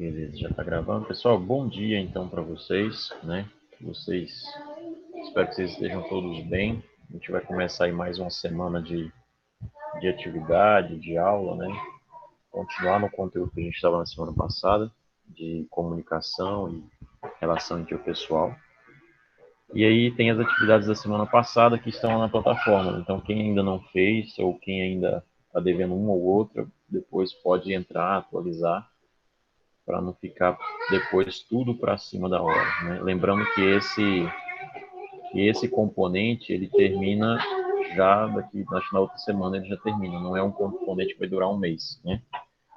Beleza, já está gravando. Pessoal, bom dia então para vocês, né? Espero que vocês estejam todos bem. A gente vai começar aí mais uma semana de atividade, de aula, né? Continuar no conteúdo que a gente estava na semana passada, de comunicação e relação interpessoal. E aí tem as atividades da semana passada que estão lá na plataforma. Então, quem ainda não fez ou quem ainda está devendo uma ou outra, depois pode entrar, atualizar, para não ficar depois tudo para cima da hora, né? Lembrando que esse componente ele termina já daqui, acho que na outra semana ele já termina, não é um componente que vai durar um mês, né?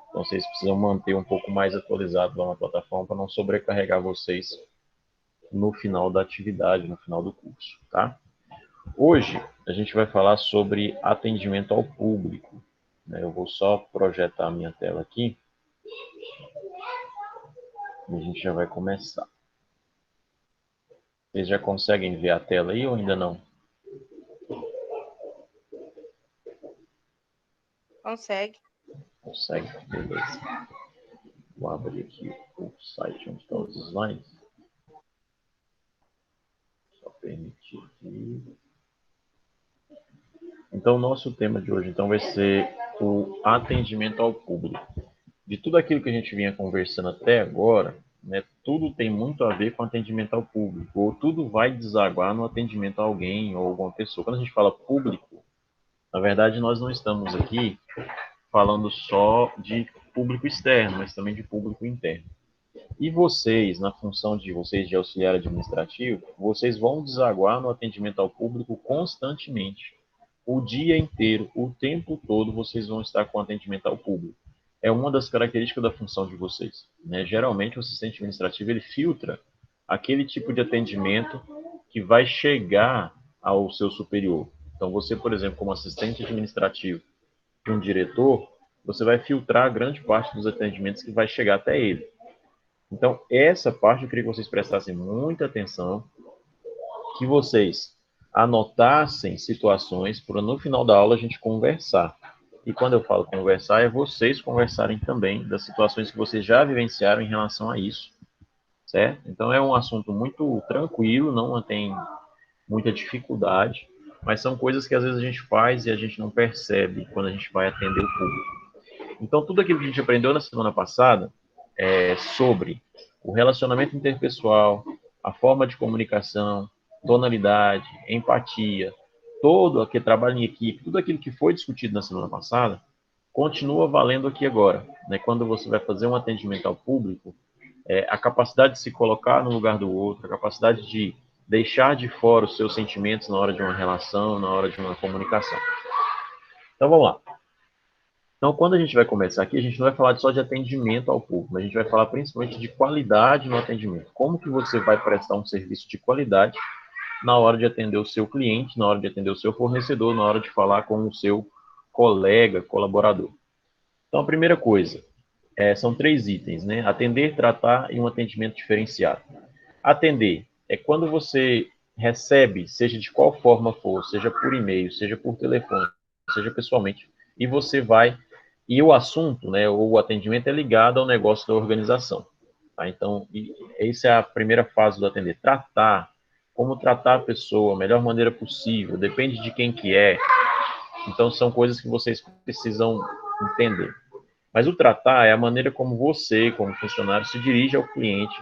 Então vocês precisam manter um pouco mais atualizado lá na plataforma para não sobrecarregar vocês no final da atividade, no final do curso, tá? Hoje a gente vai falar sobre atendimento ao público, né? Eu vou só projetar a minha tela aqui e a gente já vai começar. Vocês já conseguem ver a tela aí ou ainda não? Consegue. Consegue? Beleza. Vou abrir aqui o site onde estão os slides. Só permitir aqui. Então, o nosso tema de hoje então, vai ser o atendimento ao público. De tudo aquilo que a gente vinha conversando até agora, né, tudo tem muito a ver com atendimento ao público, ou tudo vai desaguar no atendimento a alguém ou alguma pessoa. Quando a gente fala público, na verdade, nós não estamos aqui falando só de público externo, mas também de público interno. E vocês, na função de vocês de auxiliar administrativo, vocês vão desaguar no atendimento ao público constantemente. O dia inteiro, o tempo todo, vocês vão estar com atendimento ao público. É uma das características da função de vocês, né? Geralmente, o assistente administrativo ele filtra aquele tipo de atendimento que vai chegar ao seu superior. Então, você, por exemplo, como assistente administrativo de um diretor, você vai filtrar grande parte dos atendimentos que vai chegar até ele. Então, essa parte eu queria que vocês prestassem muita atenção, que vocês anotassem situações para no final da aula a gente conversar. E quando eu falo conversar, é vocês conversarem também das situações que vocês já vivenciaram em relação a isso, certo? Então, é um assunto muito tranquilo, não tem muita dificuldade, mas são coisas que às vezes a gente faz e a gente não percebe quando a gente vai atender o público. Então, tudo aquilo que a gente aprendeu na semana passada é sobre o relacionamento interpessoal, a forma de comunicação, tonalidade, empatia, todo aquele trabalho em equipe, tudo aquilo que foi discutido na semana passada, continua valendo aqui agora, né? Quando você vai fazer um atendimento ao público, a capacidade de se colocar no lugar do outro, a capacidade de deixar de fora os seus sentimentos na hora de uma relação, na hora de uma comunicação. Então, vamos lá. Então, quando a gente vai começar aqui, a gente não vai falar só de atendimento ao público, mas a gente vai falar principalmente de qualidade no atendimento. Como que você vai prestar um serviço de qualidade na hora de atender o seu cliente, na hora de atender o seu fornecedor, na hora de falar com o seu colega, colaborador. Então, a primeira coisa, são 3 itens, né? Atender, tratar e um atendimento diferenciado. Atender é quando você recebe, seja de qual forma for, seja por e-mail, seja por telefone, seja pessoalmente, e você vai, e o assunto, né, ou o atendimento é ligado ao negócio da organização. Tá? Então, essa é a primeira fase do atender. Tratar, como tratar a pessoa, a melhor maneira possível, depende de quem que é. Então, são coisas que vocês precisam entender. Mas o tratar é a maneira como você, como funcionário, se dirige ao cliente,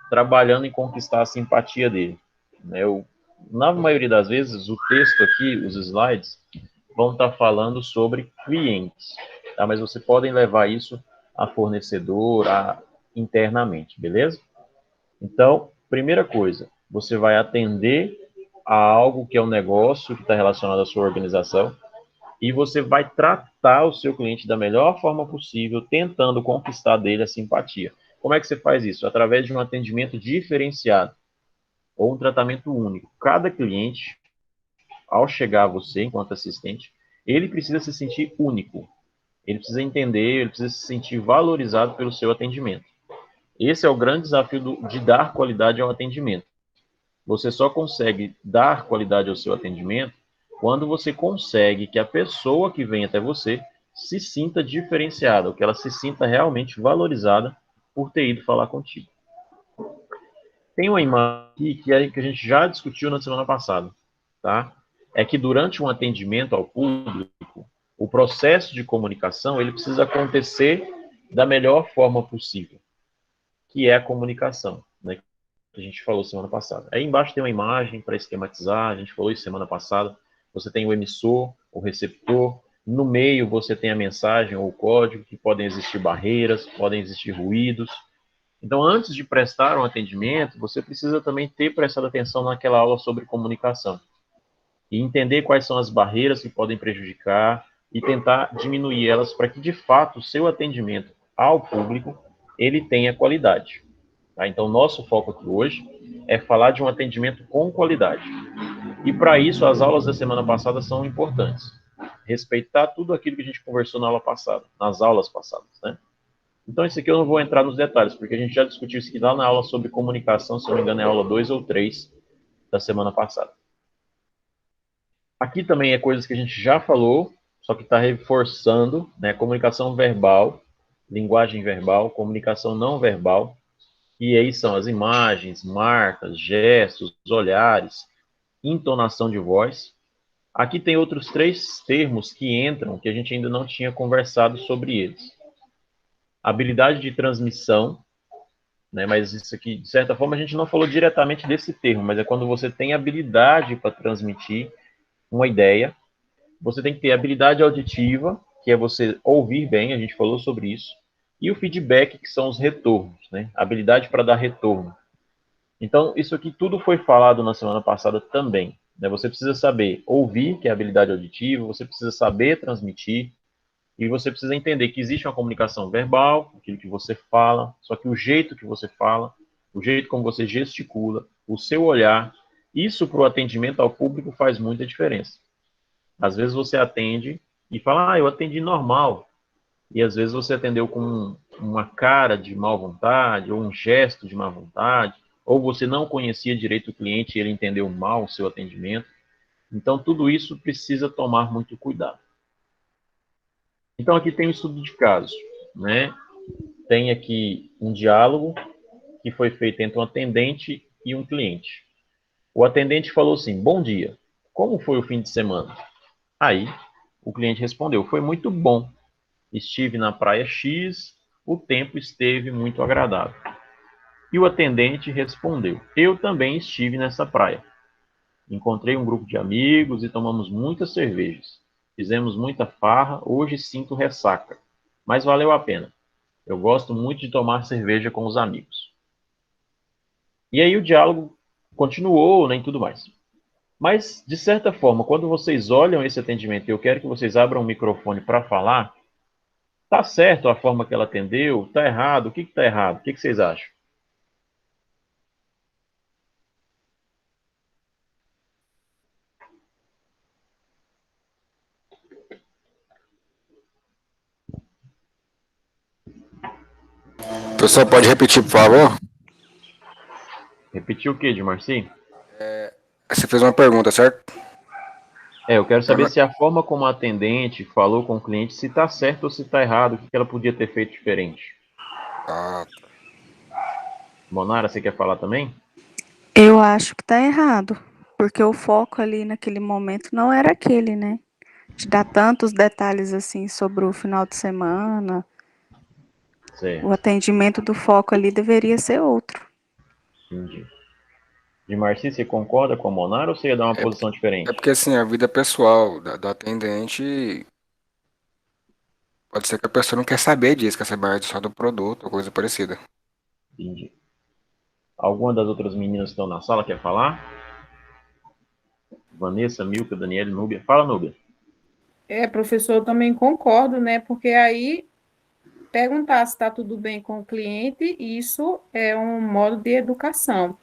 trabalhando em conquistar a simpatia dele. Na maioria das vezes, o texto aqui, os slides, vão estar falando sobre clientes, tá? Mas vocês podem levar isso a fornecedor, internamente, beleza? Então, primeira coisa, você vai atender a algo que é um negócio que está relacionado à sua organização e você vai tratar o seu cliente da melhor forma possível, tentando conquistar dele a simpatia. Como é que você faz isso? Através de um atendimento diferenciado ou um tratamento único. Cada cliente, ao chegar a você enquanto assistente, ele precisa se sentir único. Ele precisa entender, ele precisa se sentir valorizado pelo seu atendimento. Esse é o grande desafio de dar qualidade ao atendimento. Você só consegue dar qualidade ao seu atendimento quando você consegue que a pessoa que vem até você se sinta diferenciada, ou que ela se sinta realmente valorizada por ter ido falar contigo. Tem uma imagem aqui que a gente já discutiu na semana passada, tá? É que durante um atendimento ao público, o processo de comunicação ele precisa acontecer da melhor forma possível, que é a comunicação, né? Que a gente falou semana passada. Aí embaixo tem uma imagem para esquematizar, a gente falou isso semana passada. Você tem o emissor, o receptor, no meio você tem a mensagem ou o código, que podem existir barreiras, podem existir ruídos. Então, antes de prestar um atendimento, você precisa também ter prestado atenção naquela aula sobre comunicação e entender quais são as barreiras que podem prejudicar e tentar diminuir elas para que, de fato, o seu atendimento ao público ele tenha qualidade. Tá? Então, nosso foco aqui hoje é falar de um atendimento com qualidade. E, para isso, as aulas da semana passada são importantes. Respeitar tudo aquilo que a gente conversou na aula passada, nas aulas passadas, né? Então, isso aqui eu não vou entrar nos detalhes, porque a gente já discutiu isso aqui lá na aula sobre comunicação, se não me engano, é a aula 2 ou 3 da semana passada. Aqui também é coisas que a gente já falou, só que está reforçando, né? Comunicação verbal, linguagem verbal, comunicação não verbal, e aí são as imagens, marcas, gestos, olhares, entonação de voz. Aqui tem outros 3 termos que entram, que a gente ainda não tinha conversado sobre eles. Habilidade de transmissão, né? Mas isso aqui, de certa forma, a gente não falou diretamente desse termo, mas é quando você tem habilidade para transmitir uma ideia. Você tem que ter habilidade auditiva, que é você ouvir bem, a gente falou sobre isso, e o feedback, que são os retornos, né? Habilidade para dar retorno. Então, isso aqui tudo foi falado na semana passada também, né? Você precisa saber ouvir, que é habilidade auditiva, você precisa saber transmitir, e você precisa entender que existe uma comunicação verbal, aquilo que você fala, só que o jeito que você fala, o jeito como você gesticula, o seu olhar, isso para o atendimento ao público faz muita diferença. Às vezes você atende e fala, eu atendi normal. E às vezes você atendeu com uma cara de má vontade, ou um gesto de má vontade, ou você não conhecia direito o cliente e ele entendeu mal o seu atendimento. Então, tudo isso precisa tomar muito cuidado. Então, aqui tem um estudo de caso, né? Tem aqui um diálogo que foi feito entre um atendente e um cliente. O atendente falou assim, bom dia, como foi o fim de semana? Aí, o cliente respondeu, foi muito bom. Estive na praia X, o tempo esteve muito agradável. E o atendente respondeu, eu também estive nessa praia. Encontrei um grupo de amigos e tomamos muitas cervejas. Fizemos muita farra, hoje sinto ressaca. Mas valeu a pena. Eu gosto muito de tomar cerveja com os amigos. E aí o diálogo continuou, né, e tudo mais. Mas, de certa forma, quando vocês olham esse atendimento e eu quero que vocês abram o microfone para falar, tá certo a forma que ela atendeu? Tá errado? O que que tá errado? O que que vocês acham? Pessoal, pode repetir, por favor? Repetiu o que, de Marci? Você fez uma pergunta, certo? Eu quero saber se a forma como a atendente falou com o cliente, se tá certo ou se tá errado, o que que ela podia ter feito diferente. Ah, Monara, você quer falar também? Eu acho que tá errado, porque o foco ali naquele momento não era aquele, né? De dar tantos detalhes assim sobre o final de semana. Certo, O atendimento do foco ali deveria ser outro. entendi. De Marci, você concorda com a Monara ou você ia dar uma é, posição é diferente? porque assim, a vida pessoal do atendente, pode ser que a pessoa não quer saber disso, quer saber só do produto ou coisa parecida. Entendi. Alguma das outras meninas que estão na sala quer falar? Vanessa, Milka, Daniela, Núbia. Fala, Núbia. Professor, eu também concordo, né? Porque aí perguntar se está tudo bem com o cliente, isso é um modo de educação.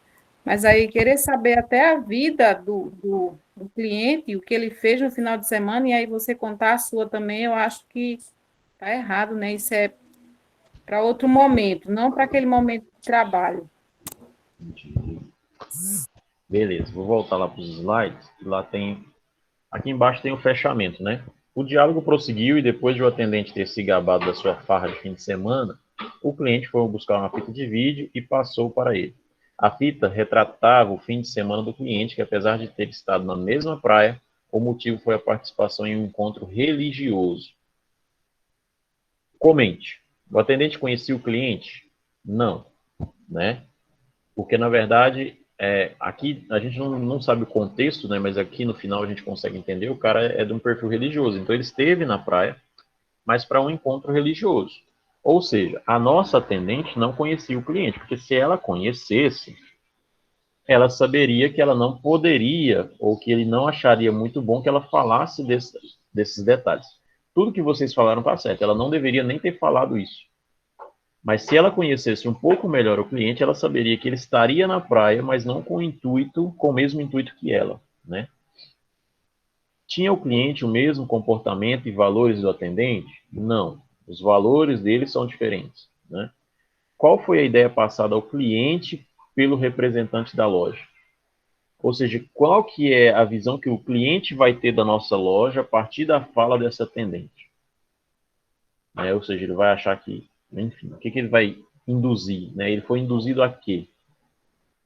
Mas aí querer saber até a vida do cliente, o que ele fez no final de semana, e aí você contar a sua também, eu acho que está errado, né? Isso é para outro momento, não para aquele momento de trabalho. Entendi. Beleza, vou voltar lá para os slides. Lá tem. Aqui embaixo tem o fechamento, né? O diálogo prosseguiu e depois de o atendente ter se gabado da sua farra de fim de semana, O cliente foi buscar uma fita de vídeo e passou para ele. A fita retratava o fim de semana do cliente, que apesar de ter estado na mesma praia, o motivo foi a participação em um encontro religioso. Comente. O atendente conhecia o cliente? Não, né? Porque, na verdade, aqui a gente não sabe o contexto, né? Mas aqui no final a gente consegue entender, o cara é de um perfil religioso. Então, ele esteve na praia, mas para um encontro religioso. Ou seja, a nossa atendente não conhecia o cliente, porque se ela conhecesse, ela saberia que ela não poderia, ou que ele não acharia muito bom que ela falasse desses detalhes. Tudo que vocês falaram está certo, ela não deveria nem ter falado isso. Mas se ela conhecesse um pouco melhor o cliente, ela saberia que ele estaria na praia, mas não com o mesmo intuito que ela, né? Tinha o cliente o mesmo comportamento e valores do atendente? Não. Os valores dele são diferentes, né? Qual foi a ideia passada ao cliente pelo representante da loja? Ou seja, qual que é a visão que o cliente vai ter da nossa loja a partir da fala dessa atendente? Ou seja, ele vai achar que, enfim, o que ele vai induzir? Né? Ele foi induzido a quê?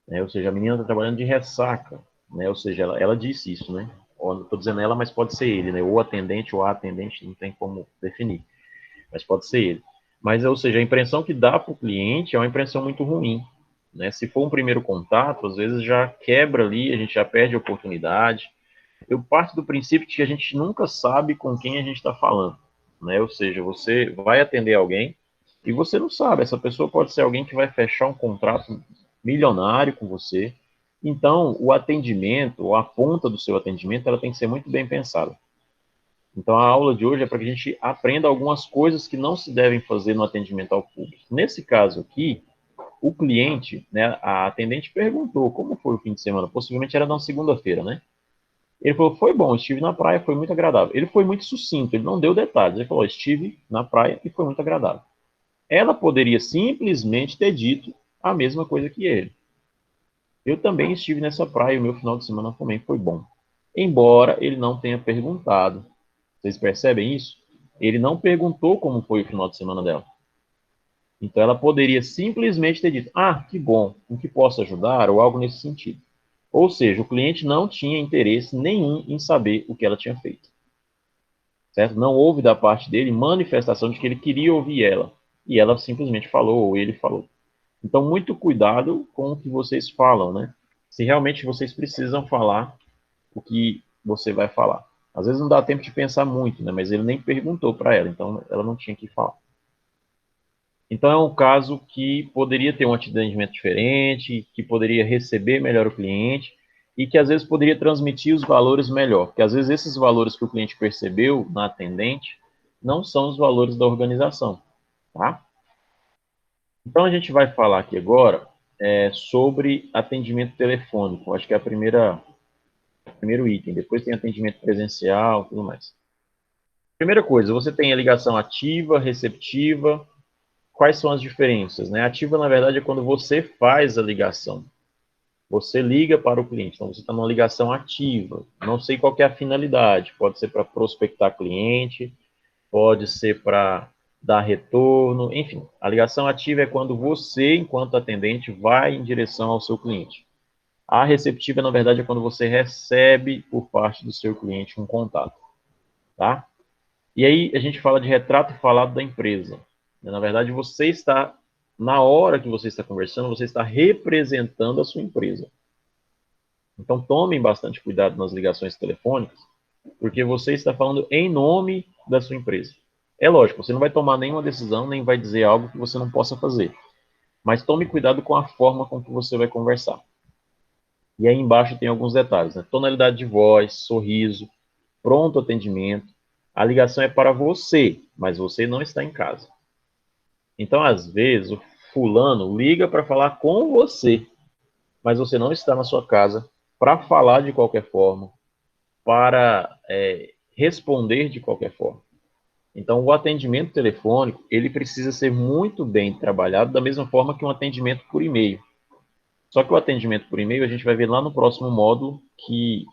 Ou seja, a menina está trabalhando de ressaca, né? Ou seja, ela disse isso, né? Estou dizendo ela, mas pode ser ele, né? Ou atendente ou a atendente, não tem como definir, mas pode ser ele. Mas, ou seja, a impressão que dá para o cliente é uma impressão muito ruim, né? Se for um primeiro contato, às vezes já quebra ali, a gente já perde a oportunidade. Eu parto do princípio de que a gente nunca sabe com quem a gente está falando, né? Ou seja, você vai atender alguém e você não sabe, essa pessoa pode ser alguém que vai fechar um contrato milionário com você. Então, o atendimento, ou a ponta do seu atendimento, ela tem que ser muito bem pensada. Então, a aula de hoje é para que a gente aprenda algumas coisas que não se devem fazer no atendimento ao público. Nesse caso aqui, o cliente, né, a atendente perguntou como foi o fim de semana. Possivelmente era na segunda-feira, né? Ele falou, foi bom, estive na praia, foi muito agradável. Ele foi muito sucinto, ele não deu detalhes. Ele falou, estive na praia e foi muito agradável. Ela poderia simplesmente ter dito a mesma coisa que ele. Eu também estive nessa praia, o meu final de semana também foi bom. Embora ele não tenha perguntado. Vocês percebem isso? Ele não perguntou como foi o final de semana dela. Então ela poderia simplesmente ter dito, que bom, em que posso ajudar, ou algo nesse sentido. Ou seja, o cliente não tinha interesse nenhum em saber o que ela tinha feito. Certo? Não houve da parte dele manifestação de que ele queria ouvir ela. E ela simplesmente falou, ou ele falou. Então, muito cuidado com o que vocês falam, né? Se realmente vocês precisam falar o que você vai falar. Às vezes não dá tempo de pensar muito, né? Mas ele nem perguntou para ela, então ela não tinha que falar. Então, é um caso que poderia ter um atendimento diferente, que poderia receber melhor o cliente e que, às vezes, poderia transmitir os valores melhor. Porque, às vezes, esses valores que o cliente percebeu na atendente não são os valores da organização, tá? Então, a gente vai falar aqui agora sobre atendimento telefônico. Acho que é o primeiro item. Depois tem atendimento presencial e tudo mais. Primeira coisa, você tem a ligação ativa, receptiva. Quais são as diferenças? Né? Ativa, na verdade, é quando você faz a ligação. Você liga para o cliente. Então, você está numa ligação ativa. Não sei qual que é a finalidade. Pode ser para prospectar cliente, pode ser para dar retorno, enfim. A ligação ativa é quando você, enquanto atendente, vai em direção ao seu cliente. A receptiva, na verdade, é quando você recebe por parte do seu cliente um contato, tá? E aí a gente fala de retrato falado da empresa. Na verdade, você está, na hora que você está conversando, você está representando a sua empresa. Então, tomem bastante cuidado nas ligações telefônicas, porque você está falando em nome da sua empresa. É lógico, você não vai tomar nenhuma decisão, nem vai dizer algo que você não possa fazer. Mas tome cuidado com a forma com que você vai conversar. E aí embaixo tem alguns detalhes, né? Tonalidade de voz, sorriso, pronto atendimento. A ligação é para você, mas você não está em casa. Então, às vezes, o fulano liga para falar com você, mas você não está na sua casa para falar de qualquer forma, para responder de qualquer forma. Então, o atendimento telefônico, ele precisa ser muito bem trabalhado, da mesma forma que um atendimento por e-mail. Só que o atendimento por e-mail, a gente vai ver lá no próximo módulo, que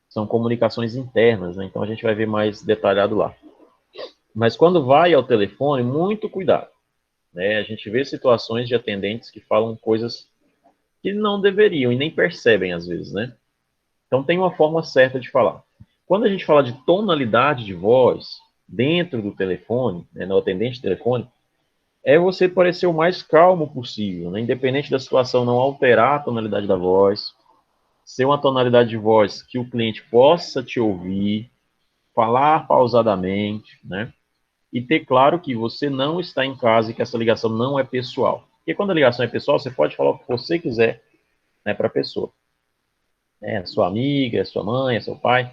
são comunicações internas, né? Então, a gente vai ver mais detalhado lá. Mas quando vai ao telefone, muito cuidado. né? A gente vê situações de atendentes que falam coisas que não deveriam e nem percebem às vezes, né? Então tem uma forma certa de falar. Quando a gente fala de tonalidade de voz dentro do telefone, né, no atendente de telefone, é você parecer o mais calmo possível, né? Independente da situação, não alterar a tonalidade da voz, ser uma tonalidade de voz que o cliente possa te ouvir, falar pausadamente, né? E ter claro que você não está em casa e que essa ligação não é pessoal. Porque quando a ligação é pessoal, você pode falar o que você quiser, né, para a pessoa. É sua amiga, é sua mãe, é seu pai,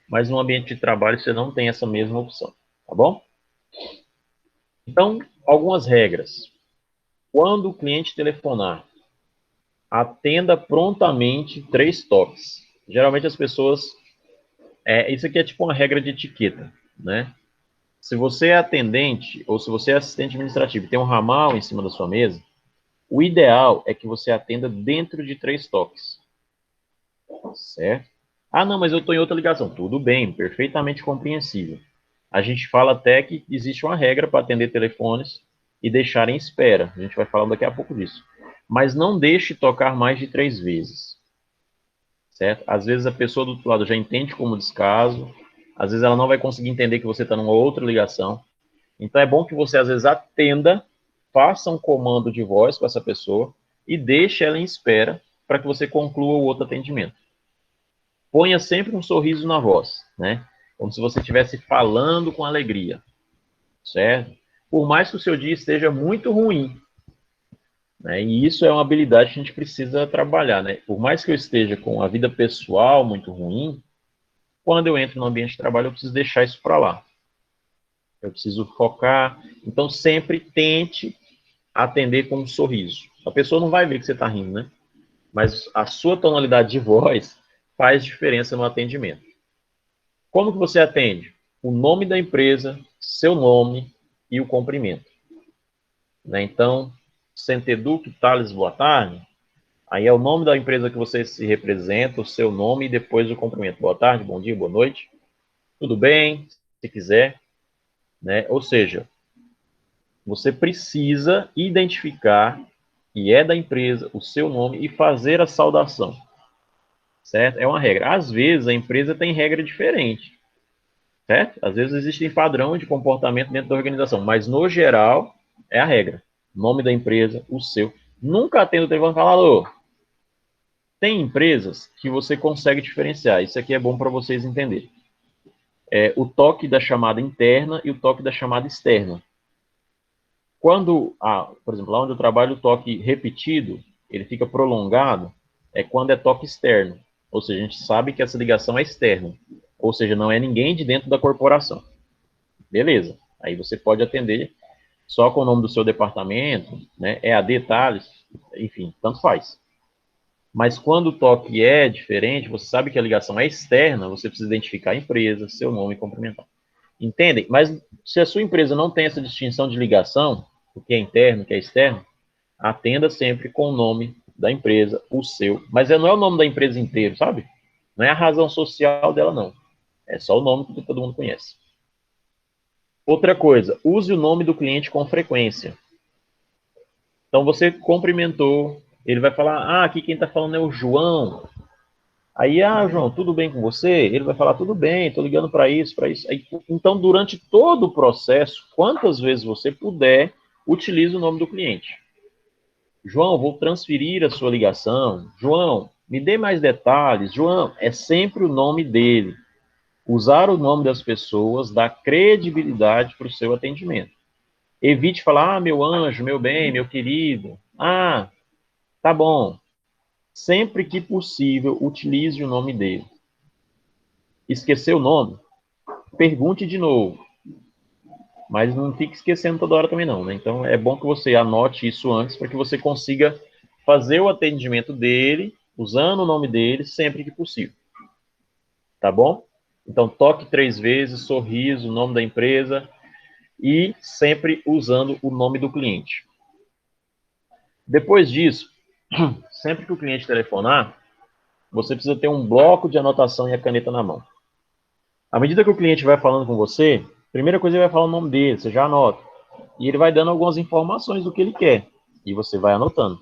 mas no ambiente de trabalho você não tem essa mesma opção, tá bom? Então, algumas regras. Quando o cliente telefonar, atenda prontamente 3 toques. Geralmente as pessoas... isso aqui é tipo uma regra de etiqueta, né? Se você é atendente ou se você é assistente administrativo e tem um ramal em cima da sua mesa, o ideal é que você atenda dentro de 3 toques, certo? Ah, não, mas eu estou em outra ligação. Tudo bem, perfeitamente compreensível. A gente fala até que existe uma regra para atender telefones e deixar em espera. A gente vai falar daqui a pouco disso. Mas não deixe tocar mais de 3 vezes, certo? Às vezes a pessoa do outro lado já entende como descaso, às vezes ela não vai conseguir entender que você está numa outra ligação. Então é bom que você às vezes atenda, faça um comando de voz com essa pessoa e deixe ela em espera para que você conclua o outro atendimento. Ponha sempre um sorriso na voz, né? Como se você estivesse falando com alegria, certo? Por mais que o seu dia esteja muito ruim, né? E isso é uma habilidade que a gente precisa trabalhar, né? Por mais que eu esteja com a vida pessoal muito ruim, quando eu entro no ambiente de trabalho, eu preciso deixar isso para lá. Eu preciso focar. Então, sempre tente atender com um sorriso. A pessoa não vai ver que você está rindo, né? Mas a sua tonalidade de voz faz diferença no atendimento. Como que você atende? O nome da empresa, seu nome e o cumprimento, né? Então, Centeduc Thales, boa tarde. Aí é o nome da empresa que você se representa, o seu nome e depois o cumprimento. Boa tarde, bom dia, boa noite. Tudo bem, se quiser, né? Ou seja, você precisa identificar que é da empresa, o seu nome e fazer a saudação, certo? É uma regra. Às vezes a empresa tem regra diferente, certo? Às vezes existe padrão de comportamento dentro da organização, mas no geral é a regra. Nome da empresa, o seu. Nunca atendo o telefone e falo, alô. Tem empresas que você consegue diferenciar. Isso aqui é bom para vocês entenderem. É o toque da chamada interna e o toque da chamada externa. Quando, por exemplo, lá onde eu trabalho, o toque repetido, ele fica prolongado, é quando é toque externo. Ou seja, a gente sabe que essa ligação é externa. Ou seja, não é ninguém de dentro da corporação. Beleza. Aí você pode atender só com o nome do seu departamento, né? EAD, Thales, enfim, tanto faz. Mas quando o toque é diferente, você sabe que a ligação é externa, você precisa identificar a empresa, seu nome e cumprimentar. Entendem? Mas se a sua empresa não tem essa distinção de ligação, o que é interno, o que é externo, atenda sempre com o nome da empresa, o seu. Mas não é o nome da empresa inteiro, sabe? Não é a razão social dela, não. É só o nome que todo mundo conhece. Outra coisa, use o nome do cliente com frequência. Então, você cumprimentou, ele vai falar, aqui quem está falando é o João. Aí, João, tudo bem com você? Ele vai falar, tudo bem, estou ligando para isso, para isso. Aí, então, durante todo o processo, quantas vezes você puder, utilize o nome do cliente. João, vou transferir a sua ligação. João, me dê mais detalhes. João, é sempre o nome dele. Usar o nome das pessoas dá credibilidade para o seu atendimento. Evite falar, meu anjo, meu bem, meu querido. Tá bom. Sempre que possível, utilize o nome dele. Esqueceu o nome? Pergunte de novo. Mas não fique esquecendo toda hora também não, né? Então é bom que você anote isso antes para que você consiga fazer o atendimento dele, usando o nome dele, sempre que possível. Tá bom? Então toque 3 vezes, sorriso, o nome da empresa e sempre usando o nome do cliente. Depois disso, sempre que o cliente telefonar, você precisa ter um bloco de anotação e a caneta na mão. À medida que o cliente vai falando com você, primeira coisa ele vai falar o nome dele, você já anota. e ele vai dando algumas informações do que ele quer, e você vai anotando.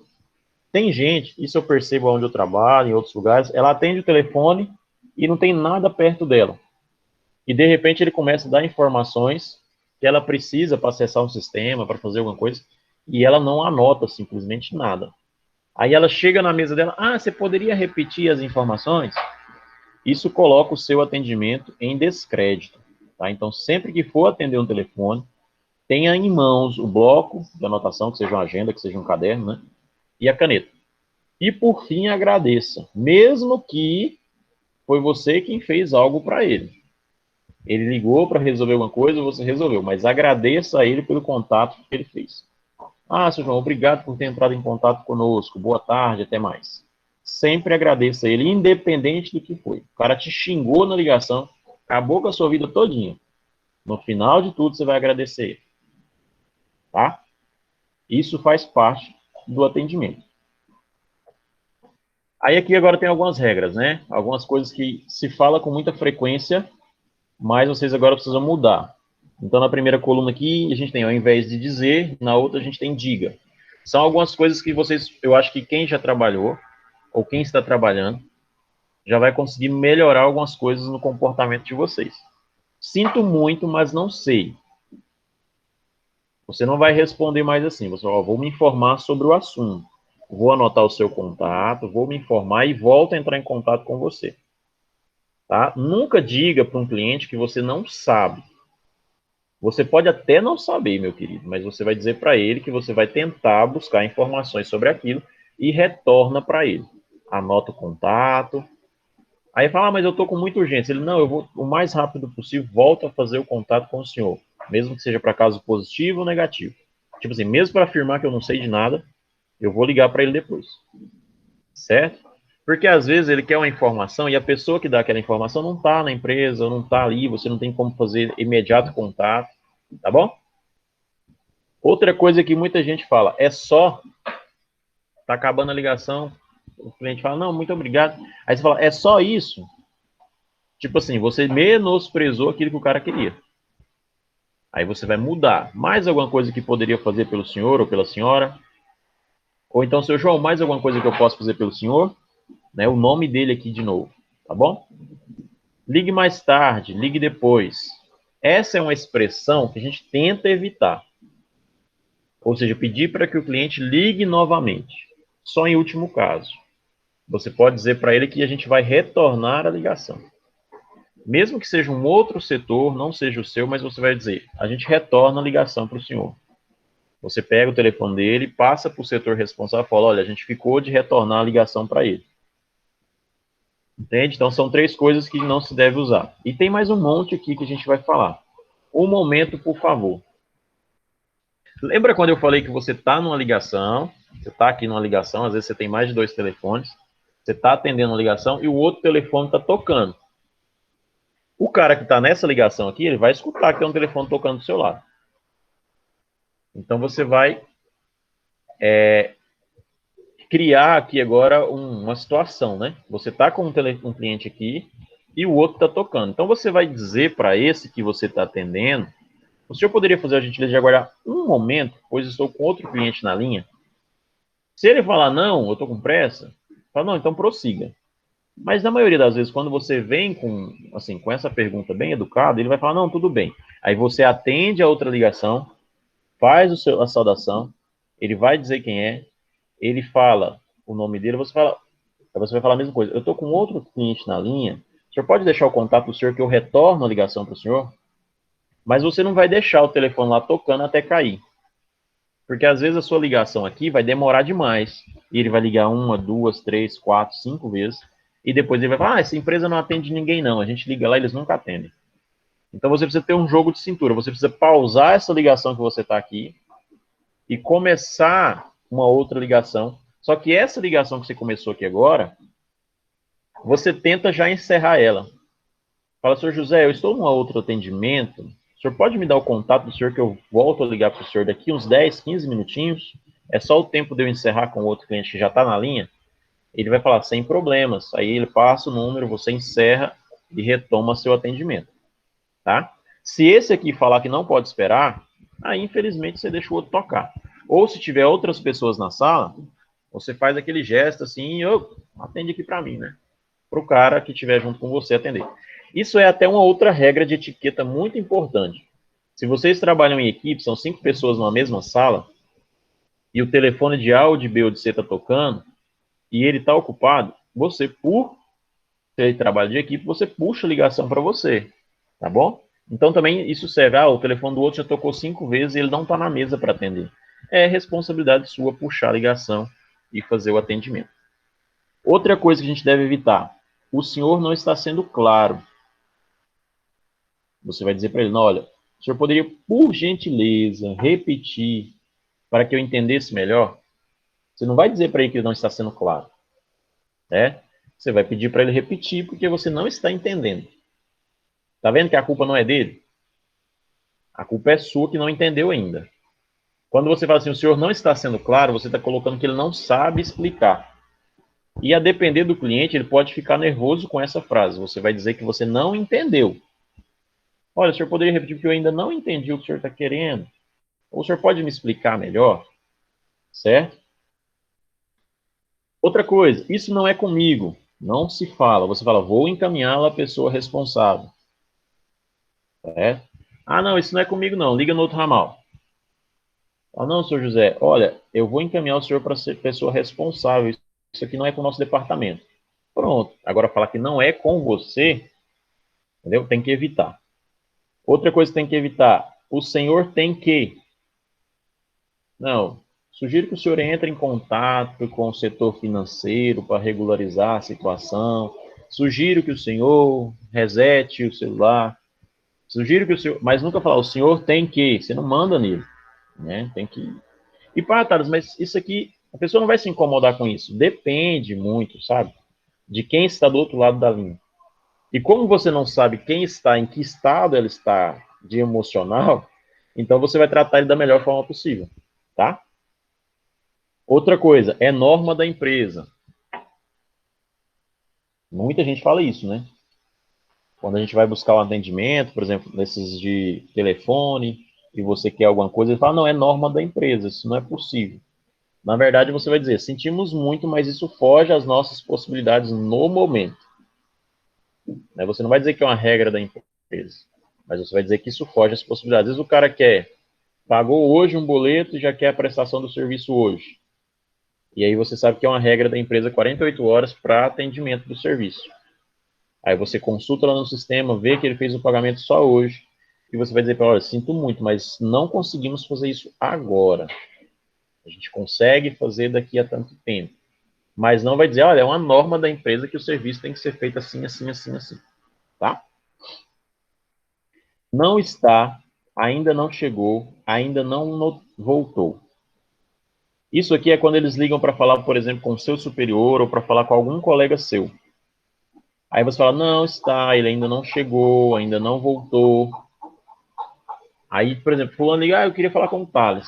Tem gente, isso eu percebo onde eu trabalho, em outros lugares, ela atende o telefone e não tem nada perto dela. E de repente ele começa a dar informações que ela precisa para acessar um sistema, para fazer alguma coisa, e ela não anota simplesmente nada. Aí ela chega na mesa dela, você poderia repetir as informações? Isso coloca o seu atendimento em descrédito. Tá? Então, sempre que for atender um telefone, tenha em mãos o bloco de anotação, que seja uma agenda, que seja um caderno, né? E a caneta. E, por fim, agradeça, mesmo que foi você quem fez algo para ele. Ele ligou para resolver alguma coisa, você resolveu, mas agradeça a ele pelo contato que ele fez. Seu João, obrigado por ter entrado em contato conosco. Boa tarde, até mais. Sempre agradeça a ele, independente do que foi. O cara te xingou na ligação, acabou com a sua vida todinha. No final de tudo, você vai agradecer ele. Tá? Isso faz parte do atendimento. Aí aqui agora tem algumas regras, né? Algumas coisas que se fala com muita frequência, mas vocês agora precisam mudar. Então, na primeira coluna aqui, a gente tem, ao invés de dizer, na outra a gente tem diga. São algumas coisas que vocês, eu acho que quem já trabalhou, ou quem está trabalhando, já vai conseguir melhorar algumas coisas no comportamento de vocês. Sinto muito, mas não sei. Você não vai responder mais assim, você vai, vou me informar sobre o assunto. Vou anotar o seu contato, vou me informar e volto a entrar em contato com você. Tá? Nunca diga para um cliente que você não sabe. Você pode até não saber, meu querido, mas você vai dizer para ele que você vai tentar buscar informações sobre aquilo e retorna para ele. Anota o contato. Aí fala, mas eu estou com muita urgência. Ele, não, eu vou o mais rápido possível, volto a fazer o contato com o senhor. Mesmo que seja para caso positivo ou negativo. Tipo assim, mesmo para afirmar que eu não sei de nada, eu vou ligar para ele depois. Certo? Porque às vezes ele quer uma informação e a pessoa que dá aquela informação não está na empresa, não está ali, você não tem como fazer imediato contato, tá bom? Outra coisa que muita gente fala, tá acabando a ligação, o cliente fala, não, muito obrigado. Aí você fala, é só isso? Tipo assim, você menosprezou aquilo que o cara queria. Aí você vai mudar. Mais alguma coisa que poderia fazer pelo senhor ou pela senhora? Ou então, seu João, mais alguma coisa que eu posso fazer pelo senhor? Né, o nome dele aqui de novo, tá bom? Ligue mais tarde, ligue depois. Essa é uma expressão que a gente tenta evitar. Ou seja, pedir para que o cliente ligue novamente. Só em último caso. Você pode dizer para ele que a gente vai retornar a ligação. Mesmo que seja um outro setor, não seja o seu, mas você vai dizer, a gente retorna a ligação para o senhor. Você pega o telefone dele, passa para o setor responsável e fala, olha, a gente ficou de retornar a ligação para ele. Entende? Então, são 3 coisas que não se deve usar. E tem mais um monte aqui que a gente vai falar. Um momento, por favor. Lembra quando eu falei que você está numa ligação, você está aqui numa ligação, às vezes você tem mais de 2 telefones, você está atendendo uma ligação e o outro telefone está tocando. O cara que está nessa ligação aqui, ele vai escutar que tem um telefone tocando do seu lado. Então, você vai criar aqui agora uma situação, né? Você está com um cliente aqui e o outro está tocando. Então, você vai dizer para esse que você está atendendo, o senhor poderia fazer a gentileza de aguardar um momento, pois estou com outro cliente na linha? Se ele falar, não, eu estou com pressa, fala, não, então prossiga. Mas na maioria das vezes, quando você vem com essa pergunta bem educada, ele vai falar, não, tudo bem. Aí você atende a outra ligação, faz a saudação, ele vai dizer quem é, ele fala o nome dele, você vai falar a mesma coisa. Eu estou com outro cliente na linha, o senhor pode deixar o contato do senhor que eu retorno a ligação para o senhor? Mas você não vai deixar o telefone lá tocando até cair. Porque às vezes a sua ligação aqui vai demorar demais. E ele vai ligar 1, 2, 3, 4, 5 vezes. E depois ele vai falar, essa empresa não atende ninguém não. A gente liga lá e eles nunca atendem. Então você precisa ter um jogo de cintura. Você precisa pausar essa ligação que você está aqui e começar uma outra ligação. Só que essa ligação que você começou aqui agora, você tenta já encerrar ela. Fala, senhor José, eu estou num outro atendimento. O senhor pode me dar o contato do senhor que eu volto a ligar para o senhor daqui uns 10, 15 minutinhos? É só o tempo de eu encerrar com o outro cliente que já está na linha? Ele vai falar, sem problemas. Aí ele passa o número, você encerra e retoma seu atendimento. Tá? Se esse aqui falar que não pode esperar, Aí, infelizmente, você deixa o outro tocar. Ou se tiver outras pessoas na sala, você faz aquele gesto assim, atende aqui para mim, né? Para o cara que estiver junto com você atender. Isso é até uma outra regra de etiqueta muito importante. Se vocês trabalham em equipe, são 5 pessoas numa mesma sala, e o telefone de A ou de B ou de C está tocando, e ele está ocupado, você, por ter trabalho de equipe, você puxa a ligação para você, tá bom? Então também isso serve, o telefone do outro já tocou 5 vezes e ele não está na mesa para atender. É responsabilidade sua puxar a ligação e fazer o atendimento. Outra coisa que a gente deve evitar, o senhor não está sendo claro. Você vai dizer para ele, não, olha, o senhor poderia, por gentileza, repetir para que eu entendesse melhor? Você não vai dizer para ele que ele não está sendo claro, né? Você vai pedir para ele repetir porque você não está entendendo. Tá vendo que a culpa não é dele? A culpa é sua que não entendeu ainda. Quando você fala assim, o senhor não está sendo claro, você está colocando que ele não sabe explicar. E a depender do cliente, ele pode ficar nervoso com essa frase. Você vai dizer que você não entendeu. Olha, o senhor poderia repetir porque eu ainda não entendi o que o senhor está querendo. Ou o senhor pode me explicar melhor? Certo? Outra coisa, isso não é comigo. Não se fala. Você fala, vou encaminhá-la à pessoa responsável. Certo? Ah, não, isso não é comigo não. Liga no outro ramal. Ah, não, senhor José, olha, eu vou encaminhar o senhor para ser pessoa responsável. Isso aqui não é com o nosso departamento. Pronto. Agora, falar que não é com você, entendeu? Tem que evitar. Outra coisa que tem que evitar, o senhor tem que. Não. Sugiro que o senhor entre em contato com o setor financeiro para regularizar a situação. Sugiro que o senhor resete o celular. Sugiro que o senhor. Mas nunca falar, o senhor tem que. Você não manda nele. Né? Tem que. E pá, Thales, mas isso aqui, a pessoa não vai se incomodar com isso. Depende muito, sabe? De quem está do outro lado da linha. E como você não sabe quem está, em que estado ela está de emocional, então você vai tratar ele da melhor forma possível, tá? Outra coisa, é norma da empresa. Muita gente fala isso, né? Quando a gente vai buscar um atendimento, por exemplo, nesses de telefone, e você quer alguma coisa, ele fala, não, é norma da empresa, isso não é possível. Na verdade, você vai dizer, sentimos muito, mas isso foge às nossas possibilidades no momento. Né? Você não vai dizer que é uma regra da empresa, mas você vai dizer que isso foge às possibilidades. Às vezes o cara pagou hoje um boleto e já quer a prestação do serviço hoje. E aí você sabe que é uma regra da empresa 48 horas para atendimento do serviço. Aí você consulta lá no sistema, vê que ele fez o pagamento só hoje, e você vai dizer para ele, olha, sinto muito, mas não conseguimos fazer isso agora. A gente consegue fazer daqui a tanto tempo. Mas não vai dizer, olha, é uma norma da empresa que o serviço tem que ser feito assim, assim, assim, assim. Tá? Não está, ainda não chegou, ainda não voltou. Isso aqui é quando eles ligam para falar, por exemplo, com o seu superior ou para falar com algum colega seu. Aí você fala, não está, ele ainda não chegou, ainda não voltou. Aí, por exemplo, fulano liga, eu queria falar com o Thales.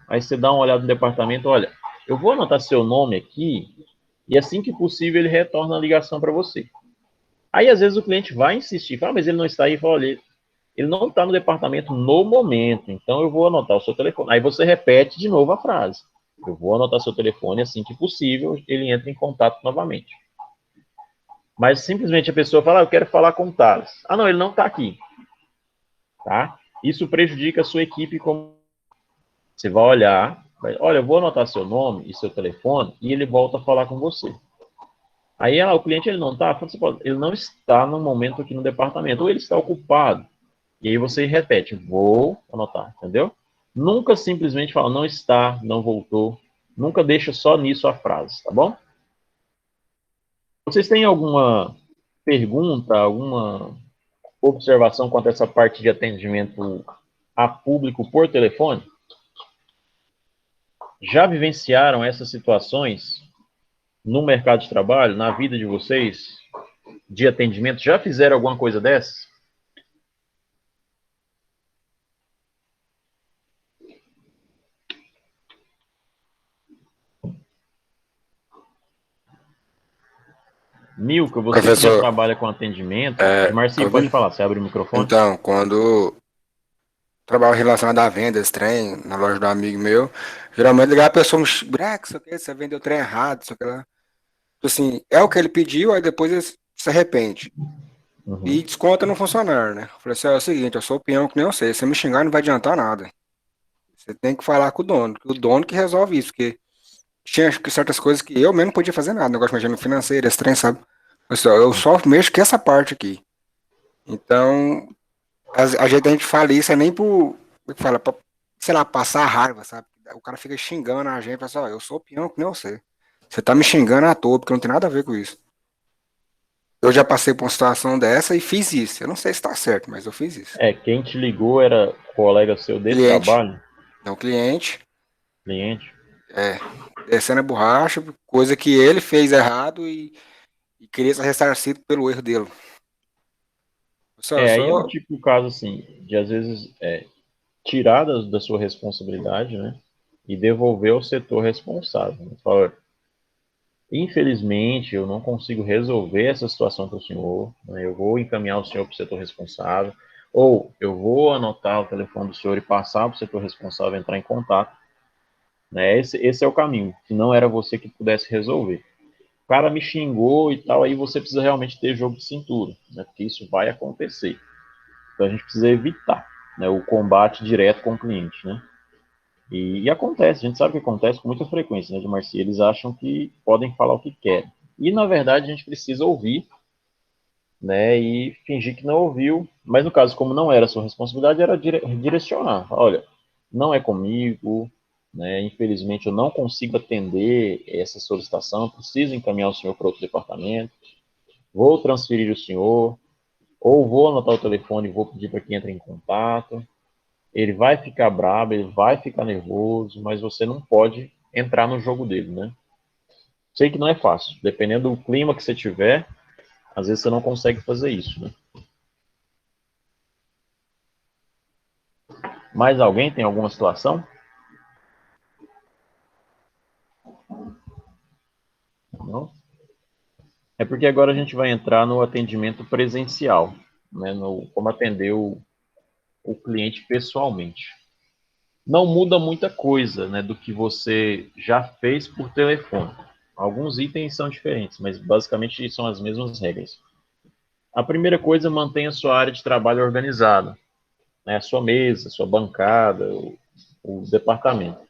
Aí você dá uma olhada no departamento, olha, eu vou anotar seu nome aqui e assim que possível ele retorna a ligação para você. Aí, às vezes, o cliente vai insistir, fala, mas ele não está aí, fala, olha, ele não está no departamento no momento, então eu vou anotar o seu telefone. Aí você repete de novo a frase. Eu vou anotar seu telefone assim que possível, ele entra em contato novamente. Mas simplesmente a pessoa fala, eu quero falar com o Thales. Ah, não, ele não está aqui. Tá? Isso prejudica a sua equipe. Como você vai olhar, olha, eu vou anotar seu nome e seu telefone e ele volta a falar com você. Aí o cliente ele não está, ele não está no momento aqui no departamento, ou ele está ocupado. E aí você repete, vou anotar, entendeu? Nunca simplesmente fala, não está, não voltou. Nunca deixa só nisso a frase, tá bom? Vocês têm alguma pergunta, alguma observação quanto a essa parte de atendimento a público por telefone? Já vivenciaram essas situações no mercado de trabalho, na vida de vocês, de atendimento? Já fizeram alguma coisa dessas? Milka, você que já Professor, trabalha com atendimento, Marcinho, pode ouvindo? falar, você abre o microfone. Então, quando trabalho relacionado a vendas, trem, na loja do amigo meu, geralmente ligar a pessoa, Brex, você vendeu o trem errado, isso aqui lá. Tipo assim, é o que ele pediu, aí depois ele se arrepende. E Uhum. desconta no funcionário, né? Eu falei assim, é o seguinte, eu sou o peão que nem eu sei, se você me xingar não vai adiantar nada. Você tem que falar com o dono que resolve isso, porque tinha acho que certas coisas que eu mesmo não podia fazer nada, negócio de mexer no financeiro, esse trem, sabe? Eu só mexo com essa parte aqui. Então, a gente fala isso, é nem por, como é que fala, pra, sei lá, passar raiva, sabe? O cara fica xingando a gente, fala assim, ó, eu sou o peão que nem você. Você tá me xingando à toa, porque não tem nada a ver com isso. Eu já passei por uma situação dessa e fiz isso. Eu não sei se tá certo, mas eu fiz isso. Quem te ligou era colega seu de Cliente, trabalho, não cliente, cliente. é, descendo a borracha, coisa que ele fez errado e queria ser ressarcido pelo erro dele. Aí é um Só, tipo de caso assim, de às vezes tirar da sua responsabilidade, né? E devolver ao setor responsável. Né? Fala, infelizmente, eu não consigo resolver essa situação para o senhor, né? Eu vou encaminhar o senhor para o setor responsável, ou eu vou anotar o telefone do senhor e passar para o setor responsável entrar em contato, né? Esse é o caminho, que não era você que pudesse resolver. O cara me xingou e tal, aí você precisa realmente ter jogo de cintura, né? Porque isso vai acontecer. Então a gente precisa evitar, né, o combate direto com o cliente, né? E acontece, a gente sabe que acontece com muita frequência, né, de Marcia? Eles acham que podem falar o que querem. E, na verdade, a gente precisa ouvir, né, e fingir que não ouviu. Mas, no caso, como não era sua responsabilidade, era direcionar. Olha, não é comigo, né, infelizmente eu não consigo atender essa solicitação, preciso encaminhar o senhor para outro departamento, vou transferir o senhor, ou vou anotar o telefone e vou pedir para que entre em contato. Ele vai ficar brabo, ele vai ficar nervoso, mas você não pode entrar no jogo dele, né? Sei que não é fácil, dependendo do clima que você tiver, às vezes você não consegue fazer isso, né? Mais alguém tem alguma situação? Não? É porque agora a gente vai entrar no atendimento presencial, né? No, como atender o cliente pessoalmente. Não muda muita coisa, né, do que você já fez por telefone. Alguns itens são diferentes, mas basicamente são as mesmas regras. A primeira coisa, mantenha a sua área de trabalho organizada, né? A sua mesa, a sua bancada, o departamento,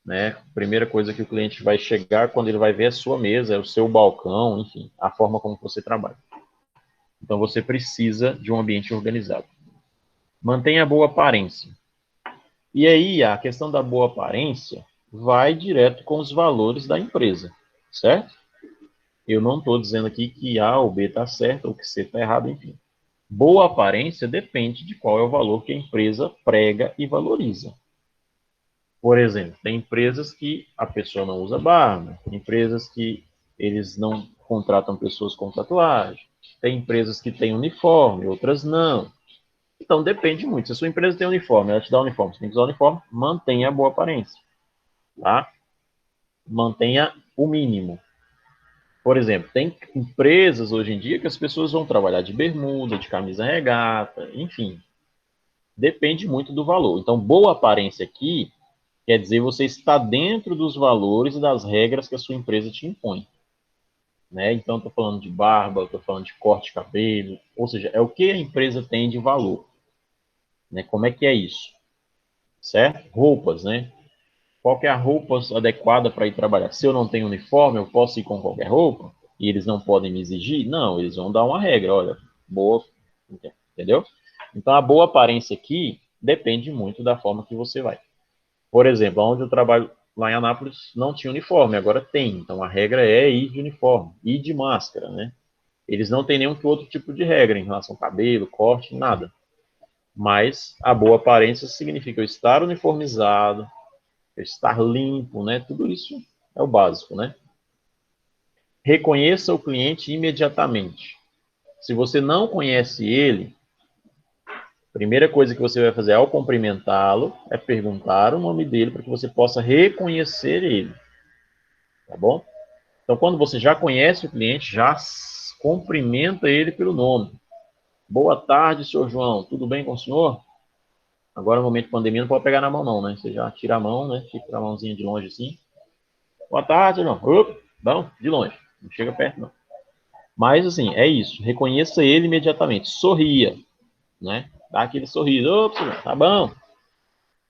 né? A primeira coisa que o cliente vai chegar quando ele vai ver a sua mesa, é o seu balcão, enfim, a forma como você trabalha. Então você precisa de um ambiente organizado. Mantenha a boa aparência. E aí a questão da boa aparência vai direto com os valores da empresa, certo? Eu não estou dizendo aqui que A ou B está certo ou que C está errado, enfim. Boa aparência depende de qual é o valor que a empresa prega e valoriza. Por exemplo, tem empresas que a pessoa não usa barba, tem empresas que eles não contratam pessoas com tatuagem, tem empresas que têm uniforme, outras não. Então depende muito. Se a sua empresa tem uniforme, ela te dá uniforme, você tem que usar uniforme, mantenha a boa aparência, tá? Mantenha o mínimo. Por exemplo, tem empresas hoje em dia que as pessoas vão trabalhar de bermuda, de camisa regata, enfim. Depende muito do valor. Então, boa aparência aqui quer dizer você está dentro dos valores e das regras que a sua empresa te impõe. Né? Então, estou falando de barba, estou falando de corte de cabelo, ou seja, é o que a empresa tem de valor. Né? Como é que é isso? Certo? Roupas, né? Qual que é a roupa adequada para ir trabalhar? Se eu não tenho uniforme, eu posso ir com qualquer roupa? E eles não podem me exigir? Não, eles vão dar uma regra, olha, boa, entendeu? Então, a boa aparência aqui depende muito da forma que você vai. Por exemplo, onde eu trabalho lá em Anápolis não tinha uniforme, agora tem. Então a regra é ir de uniforme, ir de máscara, né? Eles não têm nenhum outro tipo de regra em relação ao cabelo, corte, nada. Mas a boa aparência significa eu estar uniformizado, eu estar limpo, né? Tudo isso é o básico, né? Reconheça o cliente imediatamente. Se você não conhece ele, primeira coisa que você vai fazer ao cumprimentá-lo é perguntar o nome dele para que você possa reconhecer ele, tá bom? Então, quando você já conhece o cliente, já cumprimenta ele pelo nome. Boa tarde, senhor João. Tudo bem com o senhor? Agora, no momento de pandemia, não pode pegar na mão, não, né? Você já tira a mão, né? Fica a mãozinha de longe assim. Boa tarde, João. Bom, de longe. Não chega perto, não. Mas, assim, é isso. Reconheça ele imediatamente. Sorria, né? Dá aquele sorriso. Opa, tá bom.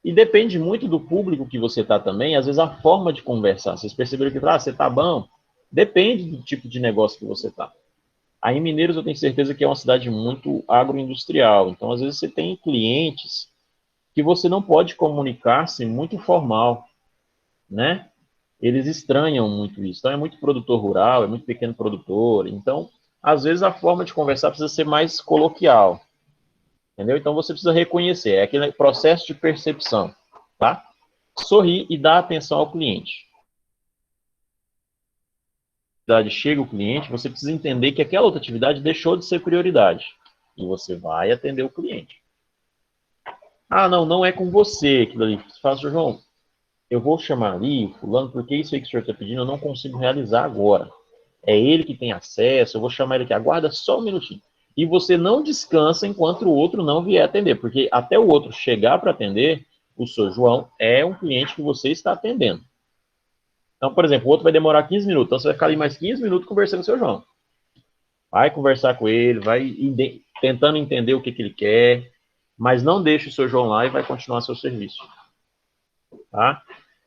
E depende muito do público que você tá também. Às vezes, a forma de conversar. Vocês perceberam que, você tá bom? Depende do tipo de negócio que você tá. Aí, em Mineiros, eu tenho certeza que é uma cidade muito agroindustrial. Então, às vezes, você tem clientes que você não pode comunicar-se muito formal, né? Eles estranham muito isso. Então, é muito produtor rural, é muito pequeno produtor. Então, às vezes, a forma de conversar precisa ser mais coloquial, entendeu? Então, você precisa reconhecer. É aquele processo de percepção, tá? Sorrir e dar atenção ao cliente. Chega o cliente, você precisa entender que aquela outra atividade deixou de ser prioridade. E você vai atender o cliente. Ah, não é com você aquilo ali. Você fala, João, eu vou chamar ali o fulano, porque isso aí que o senhor está pedindo eu não consigo realizar agora. É ele que tem acesso, eu vou chamar ele aqui, aguarda só um minutinho. E você não descansa enquanto o outro não vier atender, porque até o outro chegar para atender, o seu João é um cliente que você está atendendo. Então, por exemplo, o outro vai demorar 15 minutos, então você vai ficar ali mais 15 minutos conversando com o seu João. Vai conversar com ele, vai tentando entender o que ele quer, mas não deixe o seu João lá e vai continuar seu serviço. Tá?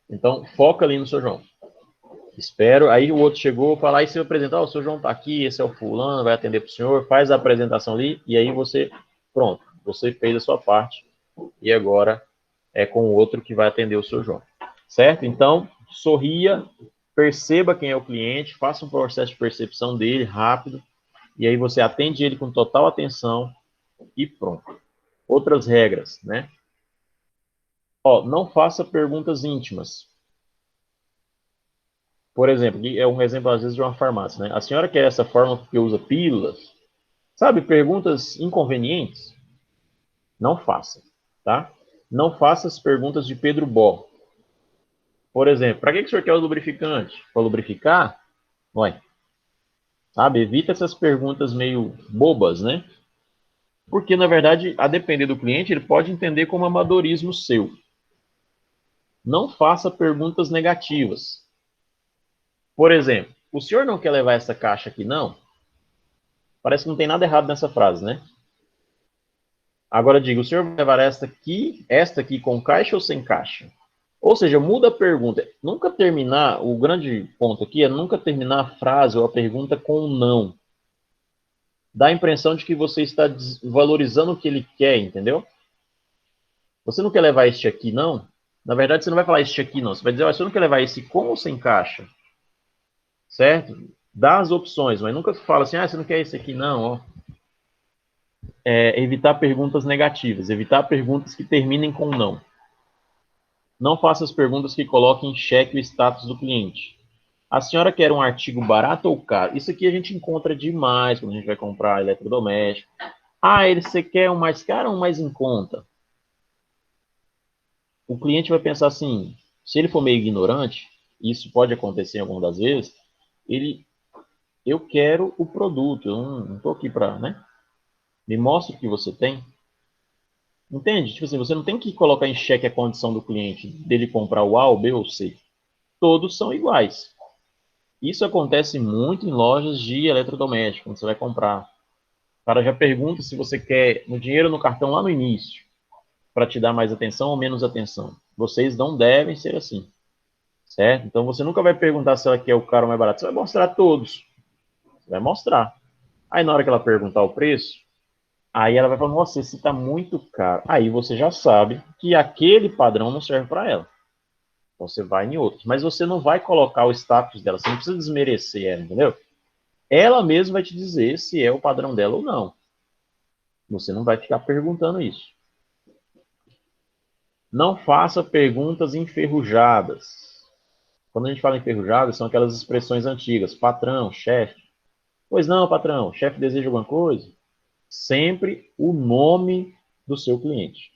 Então, foca ali no seu João. Espero. Aí o outro chegou, falar, e se eu apresentar, o seu João tá aqui, esse é o fulano, vai atender pro senhor, faz a apresentação ali, e aí você, pronto, você fez a sua parte, e agora é com o outro que vai atender o seu João. Certo? Então, sorria, perceba quem é o cliente, faça um processo de percepção dele rápido, e aí você atende ele com total atenção, e pronto. Outras regras, né? Ó, não faça perguntas íntimas. Por exemplo, é um exemplo, às vezes, de uma farmácia, né? A senhora quer essa fórmula porque usa pílulas? Sabe, perguntas inconvenientes? Não faça, tá? Não faça as perguntas de Pedro Bó. Por exemplo, para que o senhor quer o lubrificante? Para lubrificar? Ué, sabe, evita essas perguntas meio bobas, né? Porque, na verdade, a depender do cliente, ele pode entender como amadorismo seu. Não faça perguntas negativas. Por exemplo, o senhor não quer levar essa caixa aqui, não? Parece que não tem nada errado nessa frase, né? Agora diga, o senhor vai levar esta aqui com caixa ou sem caixa? Ou seja, muda a pergunta. Nunca terminar, o grande ponto aqui é nunca terminar a frase ou a pergunta com um não. Dá a impressão de que você está valorizando o que ele quer, entendeu? Você não quer levar este aqui, não? Na verdade, você não vai falar este aqui, não. Você vai dizer, você não quer levar esse com ou sem caixa? Certo? Dá as opções, mas nunca fala assim, você não quer esse aqui, não, ó. Evitar perguntas negativas, evitar perguntas que terminem com não. Não faça as perguntas que coloquem em xeque o status do cliente. A senhora quer um artigo barato ou caro? Isso aqui a gente encontra demais quando a gente vai comprar eletrodoméstico. Você quer um mais caro ou um mais em conta? O cliente vai pensar assim, se ele for meio ignorante, isso pode acontecer algumas das vezes, eu quero o produto, eu não estou aqui para, né? Me mostre o que você tem. Entende? Tipo assim, você não tem que colocar em xeque a condição do cliente, dele comprar o A, o B ou o C. Todos são iguais. Isso acontece muito em lojas de eletrodoméstico, quando você vai comprar. O cara já pergunta se você quer no dinheiro no cartão lá no início, para te dar mais atenção ou menos atenção. Vocês não devem ser assim, certo? Então você nunca vai perguntar se ela quer o caro ou mais barato. Você vai mostrar todos. Você vai mostrar. Aí na hora que ela perguntar o preço, aí ela vai falar, nossa, esse está muito caro. Aí você já sabe que aquele padrão não serve para ela. Então você vai em outros. Mas você não vai colocar o status dela, você não precisa desmerecer ela, entendeu? Ela mesma vai te dizer se é o padrão dela ou não. Você não vai ficar perguntando isso. Não faça perguntas enferrujadas. Quando a gente fala enferrujadas, são aquelas expressões antigas. Patrão, chefe. Pois não, patrão, chefe deseja alguma coisa? Sempre o nome do seu cliente.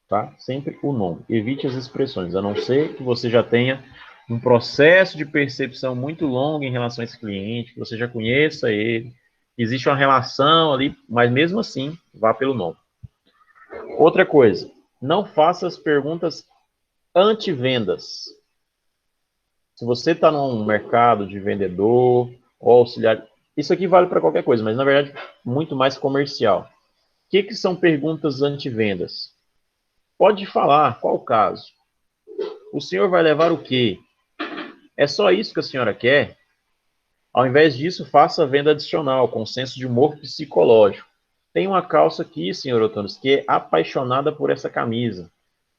Tá? Sempre o nome. Evite as expressões, a não ser que você já tenha um processo de percepção muito longo em relação a esse cliente, que você já conheça ele, existe uma relação ali, mas mesmo assim, vá pelo nome. Outra coisa, não faça as perguntas anti-vendas. Se você está num mercado de vendedor ou auxiliar, isso aqui vale para qualquer coisa, mas na verdade muito mais comercial. O que são perguntas anti-vendas? Pode falar, qual o caso? O senhor vai levar o quê? É só isso que a senhora quer? Ao invés disso, faça a venda adicional, com senso de humor psicológico. Tem uma calça aqui, senhor Otones, que é apaixonada por essa camisa.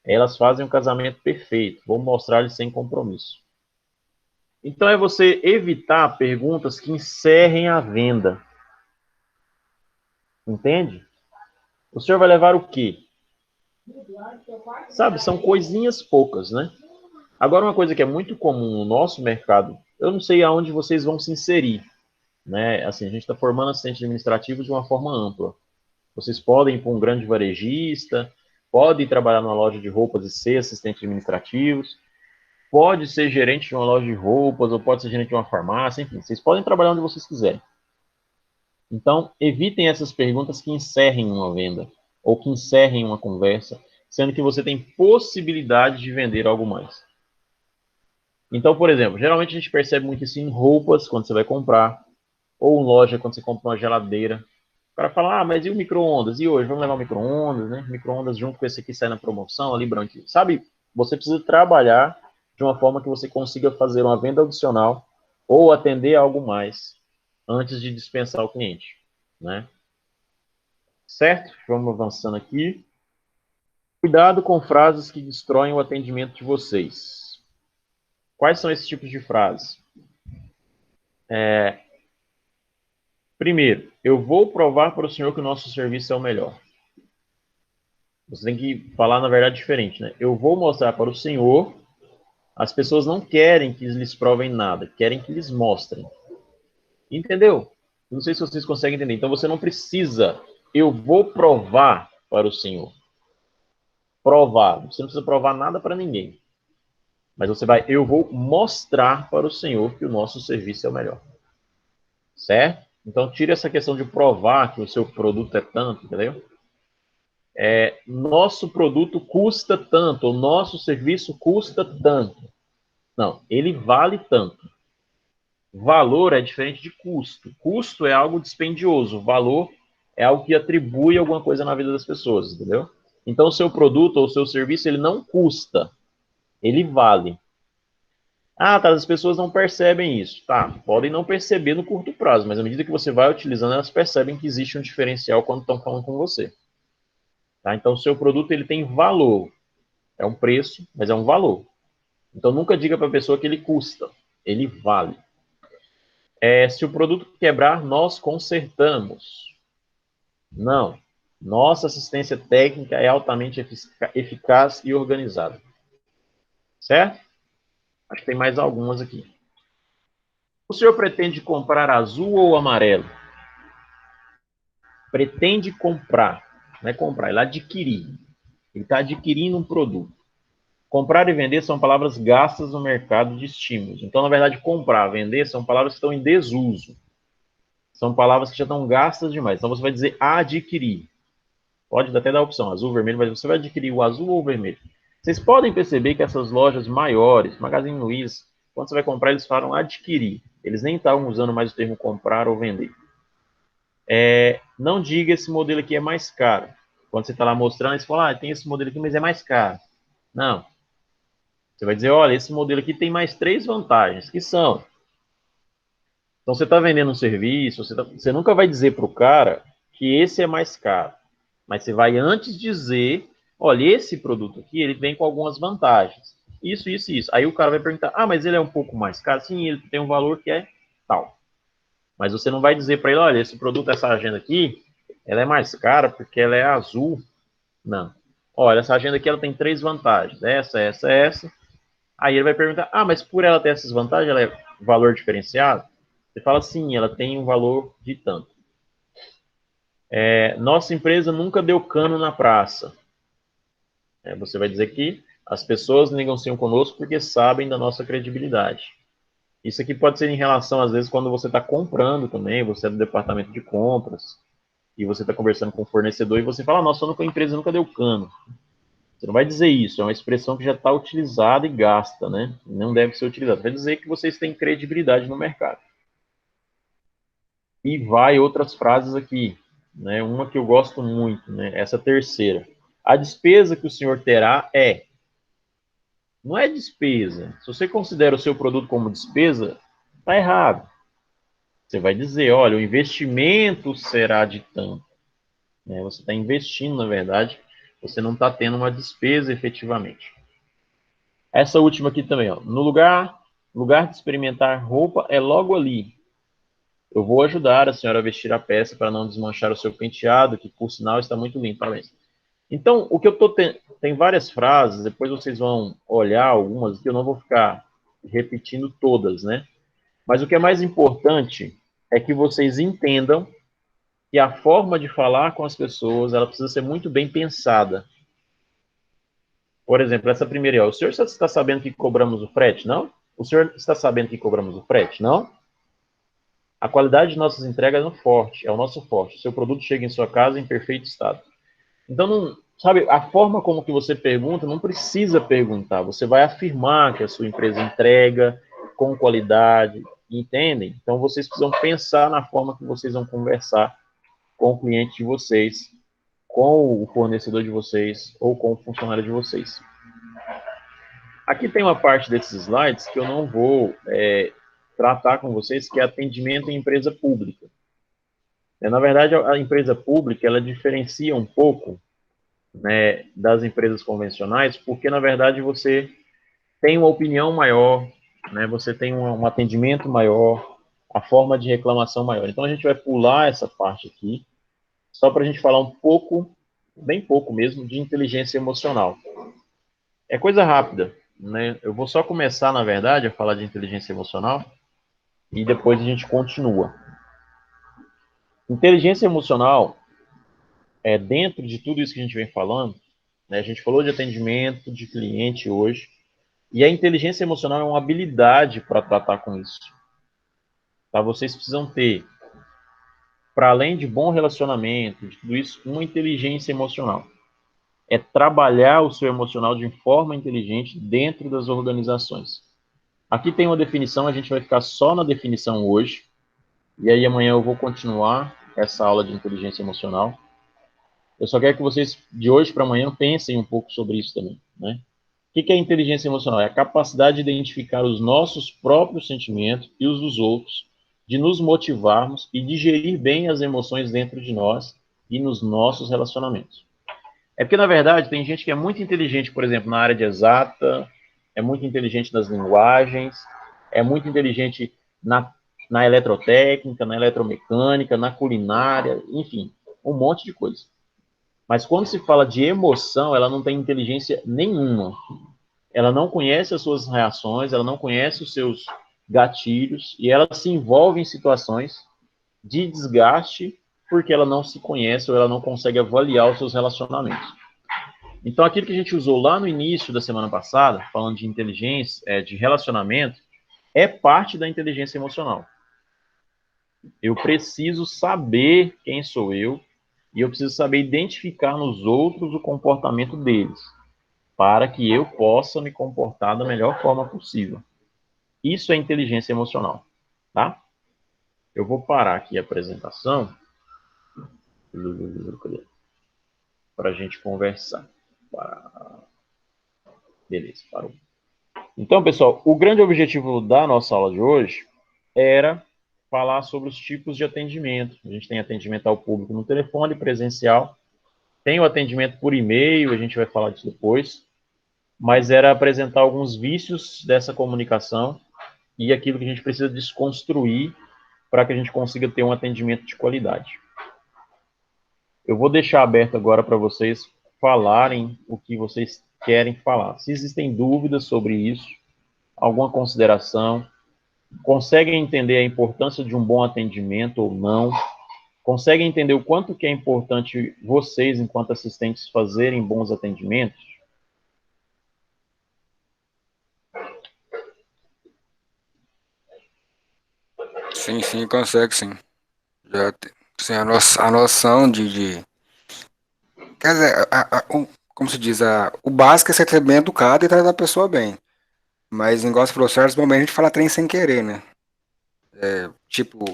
Elas fazem um casamento perfeito. Vou mostrar-lhe sem compromisso. Então, é você evitar perguntas que encerrem a venda. Entende? O senhor vai levar o quê? Sabe, são coisinhas poucas, né? Agora, uma coisa que é muito comum no nosso mercado, eu não sei aonde vocês vão se inserir, né? Assim, a gente está formando assistente administrativo de uma forma ampla. Vocês podem ir para um grande varejista, podem trabalhar numa loja de roupas e ser assistente administrativos, pode ser gerente de uma loja de roupas, ou pode ser gerente de uma farmácia, enfim, vocês podem trabalhar onde vocês quiserem. Então, evitem essas perguntas que encerrem uma venda, ou que encerrem uma conversa, sendo que você tem possibilidade de vender algo mais. Então, por exemplo, geralmente a gente percebe muito isso em roupas, quando você vai comprar, ou em loja, quando você compra uma geladeira. O cara fala, mas e o micro-ondas? E hoje, vamos levar o micro-ondas, né? Micro-ondas junto com esse aqui sai na promoção, ali branquinho. Sabe, você precisa trabalhar de uma forma que você consiga fazer uma venda adicional ou atender algo mais antes de dispensar o cliente, né? Certo? Vamos avançando aqui. Cuidado com frases que destroem o atendimento de vocês. Quais são esses tipos de frases? Primeiro, eu vou provar para o senhor que o nosso serviço é o melhor. Você tem que falar, na verdade, diferente, né? Eu vou mostrar para o senhor. As pessoas não querem que lhes provem nada, querem que lhes mostrem. Entendeu? Não sei se vocês conseguem entender. Então, você não precisa, eu vou provar para o senhor. Provar. Você não precisa provar nada para ninguém. Mas você vai, eu vou mostrar para o senhor que o nosso serviço é o melhor. Certo? Então, tire essa questão de provar que o seu produto é tanto, entendeu? Nosso produto custa tanto, o nosso serviço custa tanto. Não, ele vale tanto. Valor é diferente de custo. Custo é algo dispendioso. Valor é algo que atribui alguma coisa na vida das pessoas, entendeu? Então, o seu produto ou o seu serviço, ele não custa. Ele vale. Ah, tá, as pessoas não percebem isso. Tá, podem não perceber no curto prazo, mas à medida que você vai utilizando, elas percebem que existe um diferencial quando estão falando com você. Tá? Então, o seu produto, ele tem valor. É um preço, mas é um valor. Então, nunca diga para a pessoa que ele custa. Ele vale. Se o produto quebrar, nós consertamos. Não. Nossa assistência técnica é altamente eficaz e organizada. Certo? Acho que tem mais algumas aqui. O senhor pretende comprar azul ou amarelo? Pretende comprar. Não é comprar, ele adquirir. Ele está adquirindo um produto. Comprar e vender são palavras gastas no mercado de estímulos. Então, na verdade, comprar, vender são palavras que estão em desuso. São palavras que já estão gastas demais. Então, você vai dizer adquirir. Pode até dar a opção azul, vermelho, mas você vai adquirir o azul ou o vermelho. Vocês podem perceber que essas lojas maiores, Magazine Luiza, quando você vai comprar, eles falam adquirir. Eles nem estavam usando mais o termo comprar ou vender. Não diga esse modelo aqui é mais caro. Quando você está lá mostrando, eles falam, tem esse modelo aqui, mas é mais caro. Não. Você vai dizer, olha, esse modelo aqui tem mais 3 vantagens, que são. Então, você está vendendo um serviço, você nunca vai dizer para o cara que esse é mais caro. Mas você vai antes dizer, olha, esse produto aqui, ele vem com algumas vantagens. Isso, isso, isso. Aí o cara vai perguntar, mas ele é um pouco mais caro? Sim, ele tem um valor que é tal. Mas você não vai dizer para ele, olha, esse produto, essa agenda aqui, ela é mais cara porque ela é azul. Não. Olha, essa agenda aqui, ela tem 3 vantagens. Essa. Aí ele vai perguntar, mas por ela ter essas vantagens, ela é valor diferenciado? Você fala, sim, ela tem um valor de tanto. Nossa empresa nunca deu cano na praça. Você vai dizer que as pessoas negociam conosco porque sabem da nossa credibilidade. Isso aqui pode ser em relação, às vezes, quando você está comprando também, você é do departamento de compras. e você está conversando com o fornecedor e você fala, nossa, a empresa nunca deu cano. Você não vai dizer isso, é uma expressão que já está utilizada e gasta, né? Não deve ser utilizada. Vai dizer que vocês têm credibilidade no mercado. E vai outras frases aqui, né? Uma que eu gosto muito, né? Essa terceira. A despesa que o senhor terá não é despesa. Se você considera o seu produto como despesa, está errado. Você vai dizer, olha, o investimento será de tanto. Né? Você está investindo, na verdade, você não está tendo uma despesa efetivamente. Essa última aqui também, ó. No lugar de experimentar roupa é logo ali. Eu vou ajudar a senhora a vestir a peça para não desmanchar o seu penteado, que por sinal está muito limpo. Parabéns. Então, o que eu tô tem várias frases, depois vocês vão olhar algumas que eu não vou ficar repetindo todas, né? Mas o que é mais importante é que vocês entendam que a forma de falar com as pessoas, ela precisa ser muito bem pensada. Por exemplo, essa primeira aí, ó, o senhor está sabendo que cobramos o frete? Não? O senhor está sabendo que cobramos o frete? Não? A qualidade de nossas entregas é o nosso forte. O seu produto chega em sua casa em perfeito estado. Então, não, sabe, a forma como que você pergunta, não precisa perguntar. Você vai afirmar que a sua empresa entrega com qualidade, entendem? Então, vocês precisam pensar na forma que vocês vão conversar com o cliente de vocês, com o fornecedor de vocês ou com o funcionário de vocês. Aqui tem uma parte desses slides que eu não vou tratar com vocês, que é atendimento em empresa pública. Na verdade, a empresa pública, ela diferencia um pouco, né, das empresas convencionais, porque, na verdade, você tem uma opinião maior, né, você tem um atendimento maior, a forma de reclamação maior. Então, a gente vai pular essa parte aqui, só para a gente falar um pouco, bem pouco mesmo, de inteligência emocional. É coisa rápida, né? Eu vou só começar, na verdade, a falar de inteligência emocional e depois a gente continua. Inteligência emocional é dentro de tudo isso que a gente vem falando, né? A gente falou de atendimento de cliente hoje, e a inteligência emocional é uma habilidade para tratar com isso. Tá? Vocês precisam ter, para além de bom relacionamento, de tudo isso, uma inteligência emocional. É trabalhar o seu emocional de forma inteligente dentro das organizações. Aqui tem uma definição, a gente vai ficar só na definição hoje, e aí amanhã eu vou continuar essa aula de inteligência emocional. Eu só quero que vocês, de hoje para amanhã, pensem um pouco sobre isso também, né? O que é inteligência emocional? É a capacidade de identificar os nossos próprios sentimentos e os dos outros, de nos motivarmos e digerir bem as emoções dentro de nós e nos nossos relacionamentos. É porque, na verdade, tem gente que é muito inteligente, por exemplo, na área de exata, é muito inteligente nas linguagens, é muito inteligente na eletrotécnica, na eletromecânica, na culinária, enfim, um monte de coisa. Mas quando se fala de emoção, ela não tem inteligência nenhuma. Ela não conhece as suas reações, ela não conhece os seus gatilhos, e ela se envolve em situações de desgaste porque ela não se conhece ou ela não consegue avaliar os seus relacionamentos. Então, aquilo que a gente usou lá no início da semana passada, falando de inteligência, de relacionamento, é parte da inteligência emocional. Eu preciso saber quem sou eu e eu preciso saber identificar nos outros o comportamento deles, para que eu possa me comportar da melhor forma possível. Isso é inteligência emocional, tá? Eu vou parar aqui a apresentação para a gente conversar. Beleza, parou. Então, pessoal, o grande objetivo da nossa aula de hoje era falar sobre os tipos de atendimento. A gente tem atendimento ao público no telefone, presencial. Tem o atendimento por e-mail, a gente vai falar disso depois. Mas era apresentar alguns vícios dessa comunicação e aquilo que a gente precisa desconstruir para que a gente consiga ter um atendimento de qualidade. Eu vou deixar aberto agora para vocês falarem o que vocês querem falar. Se existem dúvidas sobre isso, alguma consideração, conseguem entender a importância de um bom atendimento ou não, conseguem entender o quanto que é importante vocês, enquanto assistentes, fazerem bons atendimentos? Sim, consegue sim. Assim, a noção quer dizer, como se diz, o básico é ser bem educado e tratar a pessoa bem. Mas, igual você falou, certos momentos a gente fala trem sem querer, né? Tipo,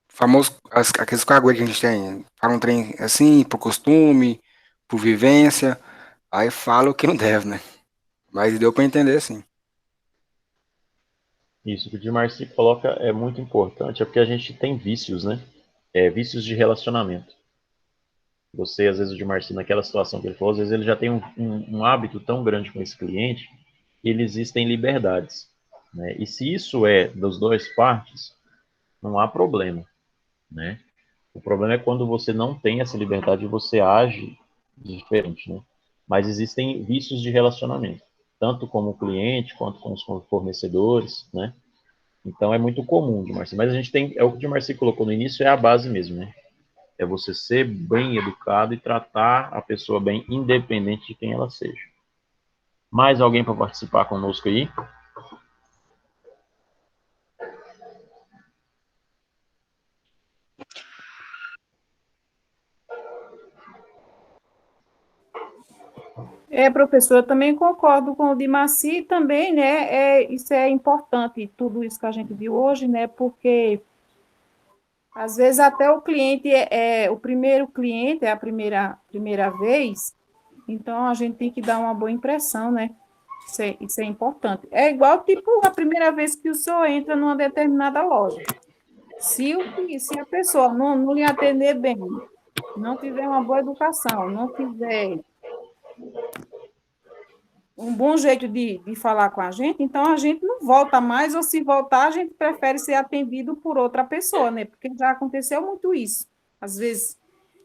famoso, aqueles caguetes que a gente tem, fala um trem assim, por costume, por vivência, aí fala o que não deve, né? Mas deu pra entender, sim. Isso que o Di Marci coloca é muito importante, é porque a gente tem vícios, né? Vícios de relacionamento. Você, às vezes, o Di Marci, naquela situação que ele falou, às vezes ele já tem um hábito tão grande com esse cliente que ele existem liberdades, né? E se isso é das duas partes, não há problema, né? O problema é quando você não tem essa liberdade e você age diferente, né? Mas existem vícios de relacionamento, tanto como o cliente quanto com os fornecedores, né? Então é muito comum, de Marci. Mas a gente tem, é o que o Marci colocou no início, é a base mesmo, né? É você ser bem educado e tratar a pessoa bem, independente de quem ela seja. Mais alguém para participar conosco aí? Professor, eu também concordo com o Dimaci também, né? Isso é importante, tudo isso que a gente viu hoje, né? Porque às vezes até o cliente o primeiro cliente, é a primeira vez, então a gente tem que dar uma boa impressão, né? Isso é importante. É igual, tipo, a primeira vez que o senhor entra numa determinada loja. Se a pessoa não lhe atender bem, não tiver uma boa educação, não tiver um bom jeito de falar com a gente, então a gente não volta mais, ou se voltar, a gente prefere ser atendido por outra pessoa, né? Porque já aconteceu muito isso. Às vezes,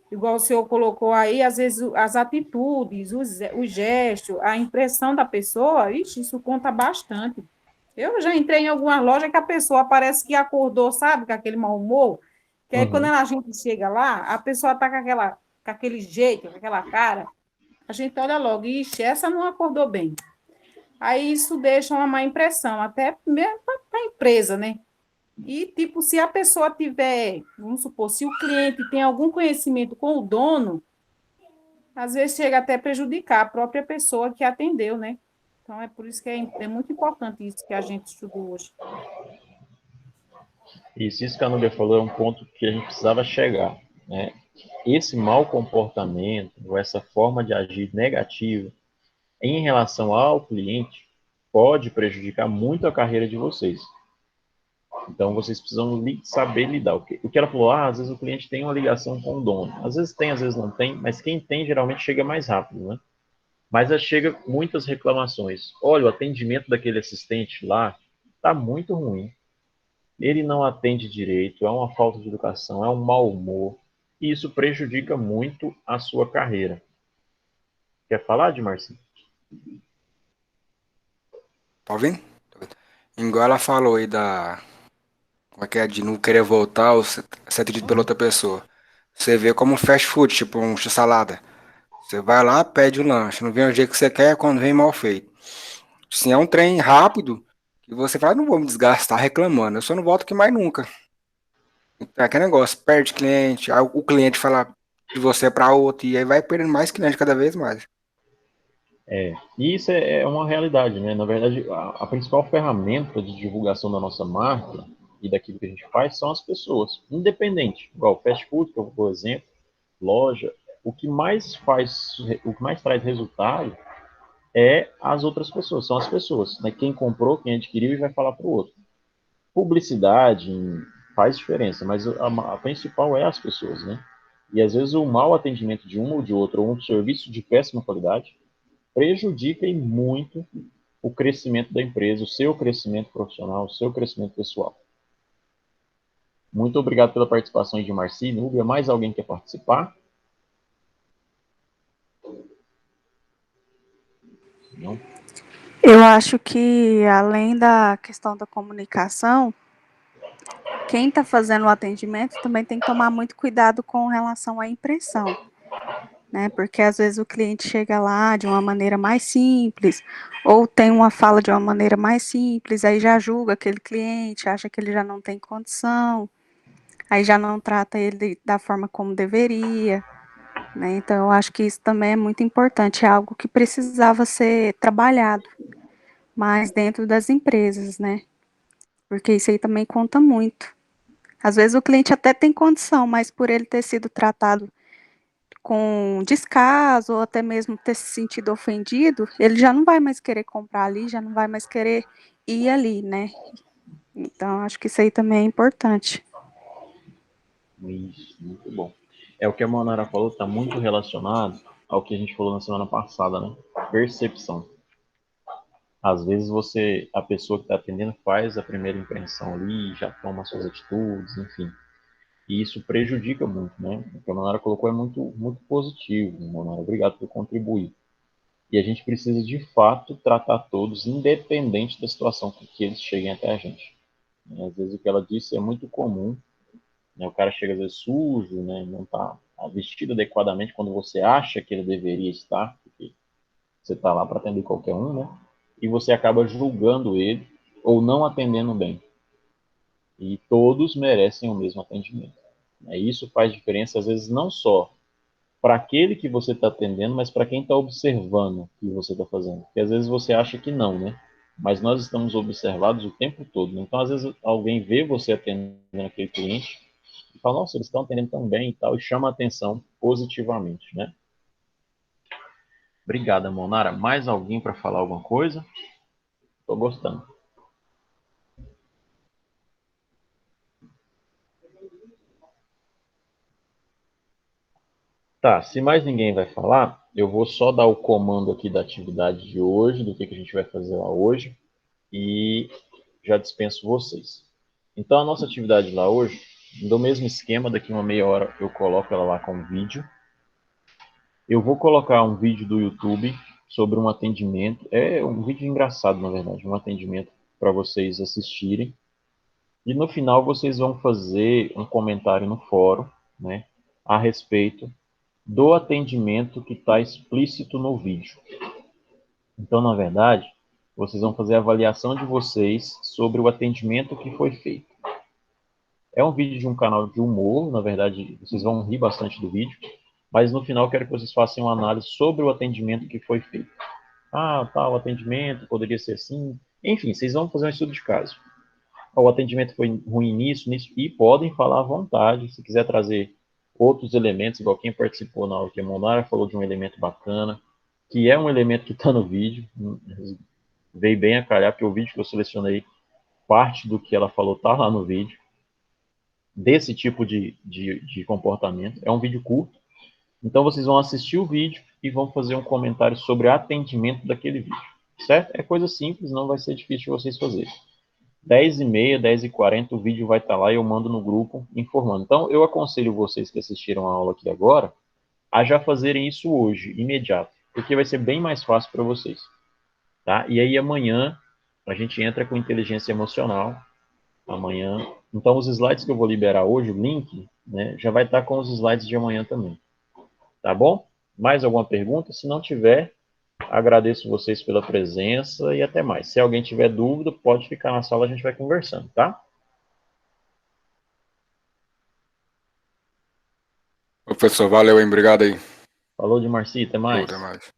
igual o senhor colocou aí, às vezes as atitudes, os gestos, a impressão da pessoa, ixi, isso conta bastante. Eu já entrei em algumas lojas que a pessoa parece que acordou, sabe, com aquele mau humor, que aí quando Uhum. a gente chega lá, a pessoa está com aquele jeito, com aquela cara, a gente olha logo, ixi, essa não acordou bem. Aí isso deixa uma má impressão, até mesmo para a empresa, né? E, tipo, se a pessoa tiver, vamos supor, se o cliente tem algum conhecimento com o dono, às vezes chega até a prejudicar a própria pessoa que atendeu, né? Então, é por isso que é muito importante isso que a gente estudou hoje. Isso que a Núbia falou é um ponto que a gente precisava chegar, né? Esse mau comportamento, ou essa forma de agir negativa em relação ao cliente, pode prejudicar muito a carreira de vocês. Então, vocês precisam saber lidar. O que ela falou, às vezes o cliente tem uma ligação com o dono. Às vezes tem, às vezes não tem, mas quem tem geralmente chega mais rápido, né? Mas chega muitas reclamações. Olha, o atendimento daquele assistente lá está muito ruim. Ele não atende direito, é uma falta de educação, é um mau humor. E isso prejudica muito a sua carreira. Quer falar, de Marcinho? Tá ouvindo? Igual ela falou aí como é que é, de não querer voltar ou ser atendido pela outra pessoa. Você vê como um fast food, tipo um x-salada. Você vai lá, pede o lanche. Não vem o jeito que você quer, quando vem mal feito. Se é um trem rápido, que você fala, não vou me desgastar reclamando. Eu só não volto aqui mais nunca. Então, é aquele negócio, perde cliente, aí o cliente fala de você para outro, e aí vai perdendo mais cliente cada vez mais. E isso é uma realidade, né? Na verdade, a principal ferramenta de divulgação da nossa marca e daquilo que a gente faz são as pessoas, independente. Igual fast food, que eu vou exemplo, loja, o que mais traz resultado é as outras pessoas, são as pessoas, né? Quem comprou, quem adquiriu e vai falar para o outro. Publicidade faz diferença, mas a principal é as pessoas, né? E às vezes o mau atendimento de uma ou de outra, ou um serviço de péssima qualidade, prejudica e muito o crescimento da empresa, o seu crescimento profissional, o seu crescimento pessoal. Muito obrigado pela participação de Marci, Núbia. Mais alguém quer participar? Não? Eu acho que, além da questão da comunicação, quem está fazendo o atendimento também tem que tomar muito cuidado com relação à impressão, né? Porque às vezes o cliente chega lá de uma maneira mais simples, ou tem uma fala de uma maneira mais simples, aí já julga aquele cliente, acha que ele já não tem condição. aí já não trata ele da forma como deveria, né? Então, eu acho que isso também é muito importante, é algo que precisava ser trabalhado mais dentro das empresas, né? Porque isso aí também conta muito. Às vezes o cliente até tem condição, mas por ele ter sido tratado com descaso ou até mesmo ter se sentido ofendido, ele já não vai mais querer comprar ali, já não vai mais querer ir ali, né? Então, acho que isso aí também é importante. Isso, muito bom. É o que a Monara falou, está muito relacionado ao que a gente falou na semana passada, né? Percepção. Às vezes a pessoa que está atendendo faz a primeira impressão ali, já toma suas atitudes, enfim. E isso prejudica muito, né? O que a Monara colocou é muito, muito positivo, Monara. Obrigado por contribuir. E a gente precisa, de fato, tratar todos, independente da situação que eles cheguem até a gente. Às vezes o que ela disse é muito comum, né? O cara chega às vezes sujo, né? Não está vestido adequadamente quando você acha que ele deveria estar, porque você está lá para atender qualquer um, né? E você acaba julgando ele ou não atendendo bem. E todos merecem o mesmo atendimento. Isso faz diferença, às vezes, não só para aquele que você está atendendo, mas para quem está observando o que você está fazendo. Porque às vezes você acha que não, né? Mas nós estamos observados o tempo todo. Né? Então, às vezes, alguém vê você atendendo aquele cliente e fala, nossa, eles estão atendendo tão bem e tal, e chama a atenção positivamente, né? Obrigada, Monara. Mais alguém para falar alguma coisa? Estou gostando. Tá, se mais ninguém vai falar, eu vou só dar o comando aqui da atividade de hoje, do que a gente vai fazer lá hoje, e já dispenso vocês. Então, a nossa atividade lá hoje, do mesmo esquema, daqui uma meia hora eu coloco ela lá com vídeo. Eu vou colocar um vídeo do YouTube sobre um atendimento, é um vídeo engraçado, na verdade, um atendimento para vocês assistirem. E no final vocês vão fazer um comentário no fórum, né, a respeito do atendimento que está explícito no vídeo. Então, na verdade, vocês vão fazer a avaliação de vocês sobre o atendimento que foi feito. É um vídeo de um canal de humor, na verdade, vocês vão rir bastante do vídeo, mas no final eu quero que vocês façam uma análise sobre o atendimento que foi feito. Ah, tá, o atendimento poderia ser assim. Enfim, vocês vão fazer um estudo de caso. O atendimento foi ruim nisso, nisso, e podem falar à vontade. Se quiser trazer outros elementos, igual quem participou na aula que a Monara falou de um elemento bacana, que é um elemento que está no vídeo, veio bem a calhar, porque o vídeo que eu selecionei, parte do que ela falou está lá no vídeo, desse tipo de comportamento. É um vídeo curto, então vocês vão assistir o vídeo e vão fazer um comentário sobre o atendimento daquele vídeo, certo? É coisa simples, não vai ser difícil de vocês fazerem. 10h30, 10h40, o vídeo vai estar lá e eu mando no grupo informando. Então, eu aconselho vocês que assistiram a aula aqui agora a já fazerem isso hoje, imediato, porque vai ser bem mais fácil para vocês. Tá? E aí amanhã a gente entra com inteligência emocional. Amanhã. Então, os slides que eu vou liberar hoje, o link, né, já vai estar com os slides de amanhã também. Tá bom? Mais alguma pergunta? Se não tiver, agradeço vocês pela presença e até mais. Se alguém tiver dúvida, pode ficar na sala, a gente vai conversando, tá? Professor, valeu, hein? Obrigado aí. Falou de Marci, até Até mais. mais.